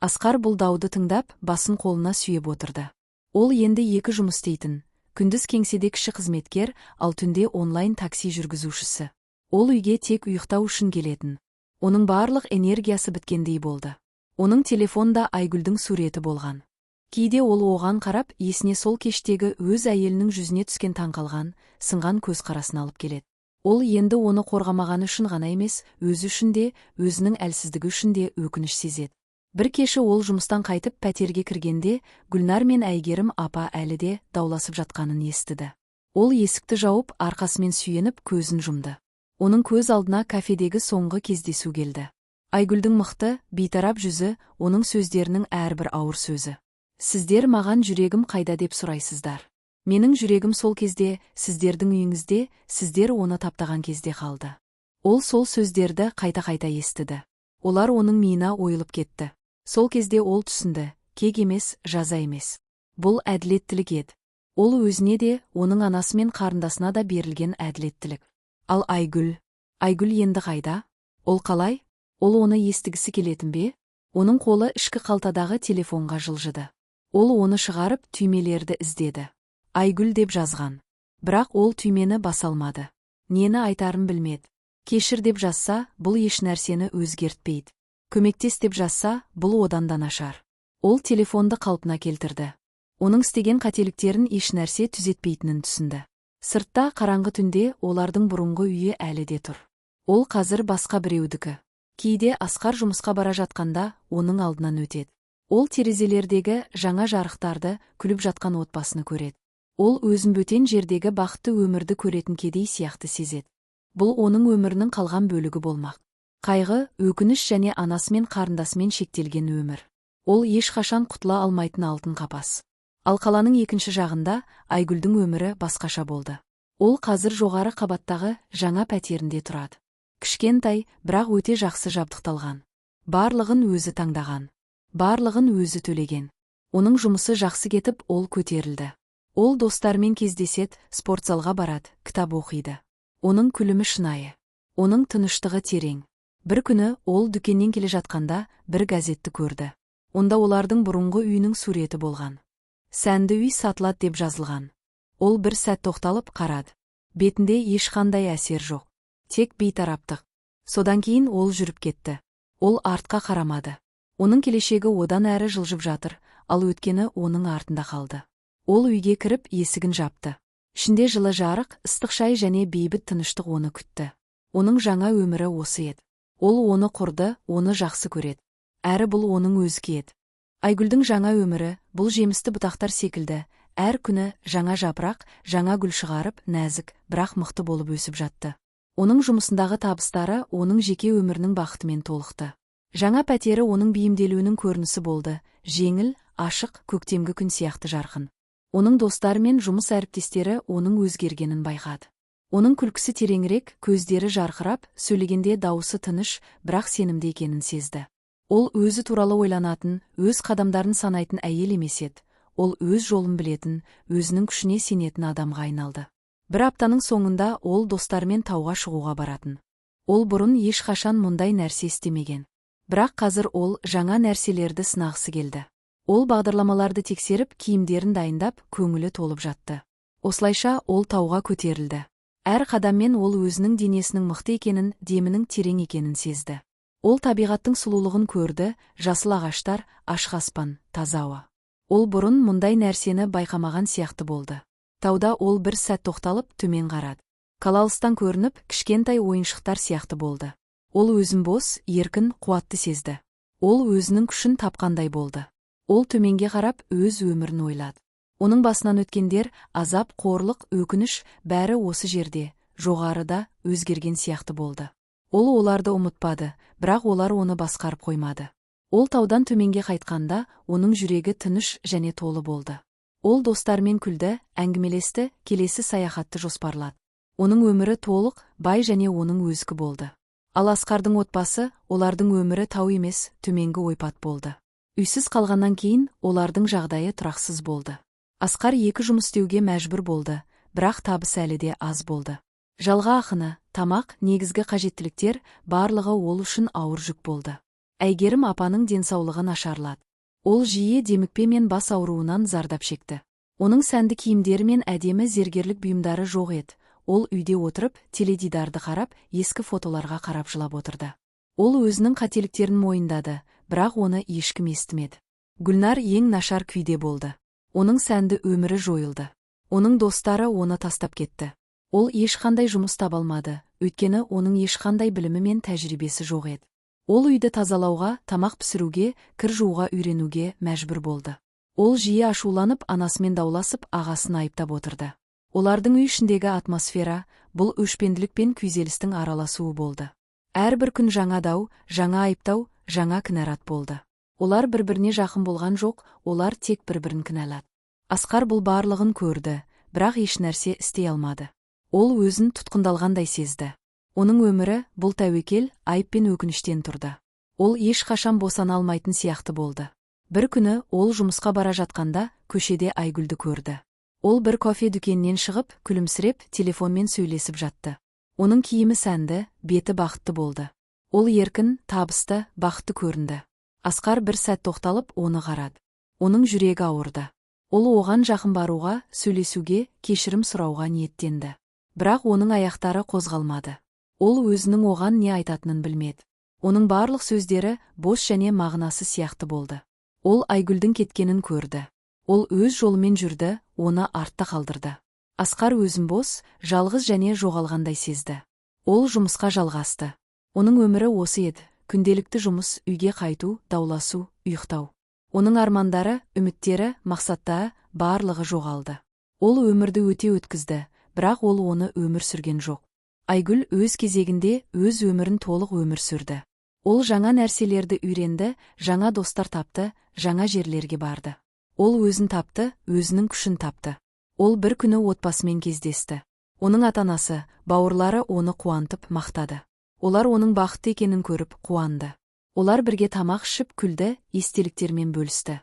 Асқар бұл дауды тыңдап, басын қолына сүйеп отырды. Ол енді екі жұмыс істейтін, күндіз кеңседе кіші қызметкер, ал түнде онлайн такси жүргізушісі. Ол үйге тек ұйықтау үшін келетін. Оның барлық энергиясы біткендей болды. Оның телефонда Айгүлдің суреті болған. Кейде ол оған қарап, есіне сол кештегі өз әйелінің жүзіне түскен таңқалған, сынған көзқарасын алып келеді. Ол енді оны қорғамағаны үшін ғана емес, өзі үшін де, өзінің әлсіздігі үшін де өкініш сезеді. Бір кеші ол жұмыстан қайтып пәтерге кіргенде, Гүлнар мен Әйгерім апа әлі де дауласып жатқанын естіді. Ол есікті жауып, арқасымен сүйеніп, көзін жұмды. Оның көз алдына кафедегі соңғы кездесу келді. Айгүлдің мықты, бейтарап жүзі, оның сөздерінің әрбір ауыр сөзі. Сіздер маған жүрегім қайда деп сұрайсыздар. Менің жүрегім сол кезде, сіздердің үйіңізде, сіздер оны таптаған кезде қалды. Ол сол сөздерді қайта-қайта естіді. Олар оның миына ойылып кетті. Сол кезде ол түсінді, кек емес, жаза емес. Бұл әділеттілік еді. Ол өзіне де, оның анасы мен қарындасына да берілген әділеттілік. Ал Айгүл енді қайда? Ол қалай? Ол оны естігісі келетін бе? Оның қолы ішкі қалтадағы телефонға жылжыды. Ол оны шығарып, түймелерді іздеді. Айгүл деп жазған. Бірақ ол түймені баса алмады. Нені айтарын білмеді. Кешір деп жазса, бұл еш нәрсені өзгертпейді. Көмектес деп жазса, бұл одан да нашар. Ол телефонды қалпына келтірді. Оның істеген қателіктерін еш нәрсе түзетпейтінін түсінді. Сыртта қараңғы түнде олардың бұрынғы үйі әлі де тұр. Ол қазір басқа біреудікі. Кейде Асқар жұмысқа бара жатқанда оның алдынан өтеді. Ол терезелердегі жаңа жарықтарды, күліп жатқан отбасыны көреді. Ол өзін бөтен жердегі бақытты өмірді көретін кедей сияқты сезеді. Бұл оның өмірінің қалған бөлігі болмақ. Қайғы, өкініш және анасымен қарындасымен шектелген өмір. Ол ешқашан құтыла алмайтын алтын қапас. Ал қаланың екінші жағында Айгүлдің өмірі басқаша болды. Ол қазір жоғары қабаттағы жаңа пәтерінде тұрады. Кішкентай, бірақ өте жақсы жабдықталған. Барлығын өзі таңдаған. Барлығын өзі төлеген. Оның жұмысы жақсы кетіп, ол көтерілді. Ол достармен кездеседі, спортзалға барады, кітап оқиды. Оның күлімі шынайы. Оның тыныштығы терең. Бір күні ол дүкеннен келе жатқанда бір газетті көрді. Онда олардың бұрынғы үйінің суреті болған. Сәнді үй сатылады деп жазылған. Ол бір сәт тоқталып қарады. Бетінде ешқандай әсер жоқ. Тек бейтараптық. Содан кейін ол жүріп кетті. Ол артқа қарамады. Оның келешегі одан әрі жылжып жатыр, ал өткені оның артында қалды. Ол үйге кіріп есігін жапты. Ішінде жылы жарық, ыстық шай және бейбіт тыныштық оны күтті. Оның жаңа өмірі осы еді. Ол оны құрды, оны жақсы көреді. Әрі бұл оның өзі еді. Айгүлдің жаңа өмірі, бұл жемісті бұтақтар секілді, әр күні жаңа жапырақ, жаңа гүл шығарып, нәзік, бірақ мықты болып өсіп жатты. Оның жұмысындағы табыстары оның жеке өмірінің бақытымен толықты. Жаңа пәтері оның бейімделуінің көрінісі болды, жеңіл, ашық, көктемгі күн сияқты жарқын. Оның достары мен жұмыс әріптестері оның өзгергенін байқады. Оның күлкісі тереңірек, көздері жарқырап, сөйлегенде дауысы тыныш, бірақ сенімді екенін сезді. Ол өзі туралы ойланатын, өз қадамдарын санайтын әйел емес еді. Ол өз жолын білетін, өзінің күшіне сенетін адамға айналды. Бір аптаның соңында ол достарымен тауға шығуға баратын. Ол бұрын ешқашан мұндай нәрсе істемеген. Бірақ қазір ол жаңа нәрселерді сынағысы келді. Ол бағдарламаларды тексеріп, киімдерін дайындап, көңілі толып жатты. Осылайша ол тауға көтерілді. Әр қадаммен ол өзінің денесінің мықты екенін, демінің терең екенін сезді. Ол табиғаттың сұлулығын көрді, жасыл ағаштар, ашық аспан, таза ауа. Ол бұрын мұндай нәрсені байқамаған сияқты болды. Тауда ол бір сәт тоқталып, төмен қарады. Қала алыстан көрініп, кішкентай ойыншықтар сияқты болды. Ол өзін бос, еркін, қуатты сезді. Ол өзінің күшін тапқандай болды. Ол төменге қарап, өз өмірін ойлады. Оның басынан өткендер, азап, қорлық, өкініш, бәрі осы жерде, жоғарыда, өзгерген сияқты болды. Ол оларды ұмытпады, бірақ олар оны басқарып қоймады. Ол таудан төменге қайтқанда, оның жүрегі тыныш және толы болды. Ол достармен күлді, әңгімелесті, келесі саяхатты жоспарлады. Оның өмірі толық, бай және оның өзкі болды. Ал Асқардың отбасы, олардың өмірі тау емес, төменгі ойпат болды. Үйсіз қалғаннан кейін олардың жағдайы тұрақсыз болды. Асқар 2 жұмыс істеуге мәжбүр болды, бірақ табыс әлі де аз болды. Жалға ақыны, тамақ, негізгі қажеттіліктер барлығы ол үшін ауыр жүк болды. Әйгерім апаның денсаулығы нашарлады. Ол жиі демікпе мен бас ауруынан зардап шекті. Оның сәнді киімдері мен әдемі зергерлік бұйымдары жоқ еді. Ол үйде отырып, теледидарды қарап, ескі фотоларға қарап жылап отырды. Ол өзінің қателіктерін мойындады, бірақ оны ешкім естімеді. Гүлнар ең нашар күйде болды. Оның сәнді өмірі жойылды. Оның достары оны тастап кетті. Ол ешқандай жұмыс таба алмады, өйткені оның ешқандай білімі мен тәжірибесі жоқ еді. Ол үйді тазалауға, тамақ пісіруге, кір жууға үйренуге мәжбүр болды. Ол жиі ашуланып, анасымен дауласып, ағасын айыптап отырды. Олардың үй ішіндегі атмосфера бұл өшпенділік пен күйзелістің араласуы болды. Әрбір күн жаңа дау, жаңа айыптау, жаңа кінәрат болды. Олар бір-біріне жақын болған жоқ, олар тек бір-бірін кінәлады. Асқар бұл барлығын көрді, бірақ ешнәрсе істей алмады. Ол өзін тұтқындалғандай сезді. Оның өмірі бұл тәуекел, айып пен өкініштен тұрды. Ол ешқашан босана алмайтын сияқты болды. Бір күні ол жұмысқа бара жатқанда көшеде Айгүлді көрді. Ол бір кофе дүкенінен шығып, күлімсіреп, телефонмен сөйлесіп жатты. Оның киімі сәнді, беті бақытты болды. Ол еркін, табысты, бақытты көрінді. Асқар бір сәт тоқталып, оны қарады. Оның жүрегі ауырды. Ол оған жақын баруға, сөйлесуге, кешірім сұрауға ниеттенді. Бірақ оның аяқтары қозғалмады. Ол өзінің оған не айтатынын білмеді. Оның барлық сөздері бос және мағынасы сияқты болды. Ол Айгүлдің кеткенін көрді. Ол өз жолымен жүрді, оны артта қалдырды. Асқар өзін бос, жалғыз және жоғалғандай сезді. Ол жұмысқа жалғасты. Оның өмірі осы еді, күнделікті жұмыс, үйге қайту, дауласу, ұйықтау. Оның армандары, үміттері, мақсаттары барлығы жоғалды. Ол өмірді өте өткізді, бірақ ол оны өмір сүрген жоқ. Айгүл өз кезегінде өз өмірін толық өмір сүрді. Ол жаңа нәрселерді үйренді, жаңа достар тапты, жаңа жерлерге барды. Ол өзін тапты, өзінің күшін тапты. Ол бір күні отбасымен кездесті. Оның ата-анасы, бауырлары оны қуантып мақтады. Олар оның бақытты екенін көріп қуанды. Олар бірге тамақ ішіп күлді, естеліктермен бөлісті.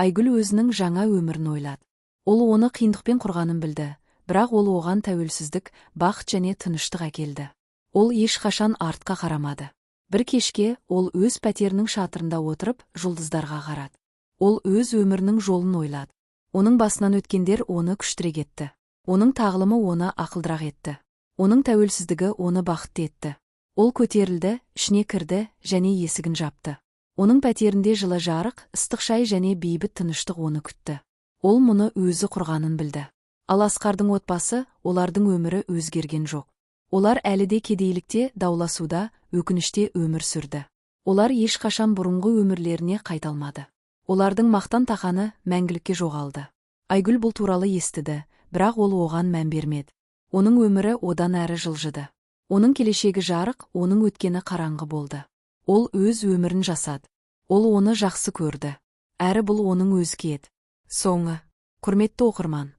Айгүл өзінің жаңа өмірін ойлады. Ол оны қиындықпен құрғанын білді, бірақ ол оған тәуелсіздік, бақыт және тыныштық әкелді. Ол ешқашан артқа қарамады. Бір кешке ол өз пәтерінің шатырында отырып, жұлдыздарға қарады. Ол өз өмірінің жолын ойлады. Оның басынан өткендер оны күштірек етті. Оның тағылымы оны ақылдырақ етті. Оның тәуелсіздігі оны бақытты етті. Ол көтерілді, ішіне кірді және есігін жапты. Оның пәтерінде жылы жарық, ыстық шай және бейбіт тыныштық оны күтті. Ол мұны өзі құрғанын білді. Ал Асқардың отбасы, олардың өмірі өзгерген жоқ. Олар әлі де кедейлікте, дауласуда, өкініште өмір сүрді. Олар ешқашан бұрынғы өмірлеріне қайталмады. Олардың мақтан тақаны мәңгілікке жоғалды. Айгүл бұл туралы естіді, бірақ ол оған мән бермеді. Оның өмірі одан әрі жылжыды. Оның келешегі жарық, оның өткені қараңғы болды. Ол өз өмірін жасады. Ол оны жақсы көрді. Әрі бұл оның өзі еді. Соңы. Құрметті оқырман.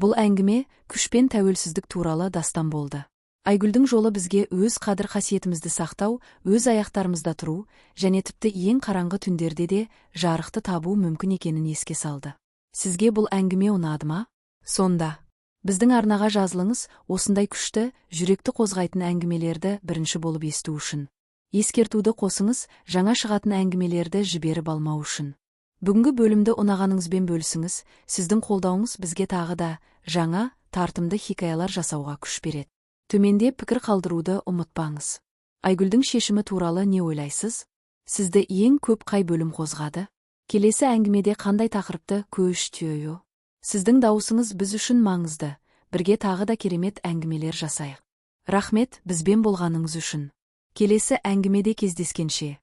Бұл әңгіме күш пен тәуелсіздік туралы дастан болды. Айгүлдің жолы бізге өз қадір-қасиетімізді сақтау, өз аяқтарымызда тұру, және тіпті ең қараңғы түндерде де жарықты табу мүмкін екенін еске салды. Сізге бұл әңгіме ұнады ма? Сонда біздің арнаға жазылыңыз, осындай күшті, жүректі қозғайтын әңгімелерді бірінші болып есту үшін. Ескертуді қосыңыз, жаңа шығатын әңгімелерді жіберіп алмау үшін. Бүгінгі бөлімді ұнағаныңызбен бөлісіңіз, сіздің қолдауыңыз бізге тағы да жаңа, тартымды хикаялар жасауға күш береді. Төменде пікір қалдыруды ұмытпаңыз. Айгүлдің шешімі туралы не ойлайсыз? Сізді ең көп қай бөлім қозғады? Келесі әңгімеде қандай тақырыпты көштею? Сіздің дауысыңыз біз үшін маңызды. Бірге тағы да керемет әңгімелер жасайық. Рахмет бізбен болғаныңыз үшін. Келесі әңгімеде кездескенше.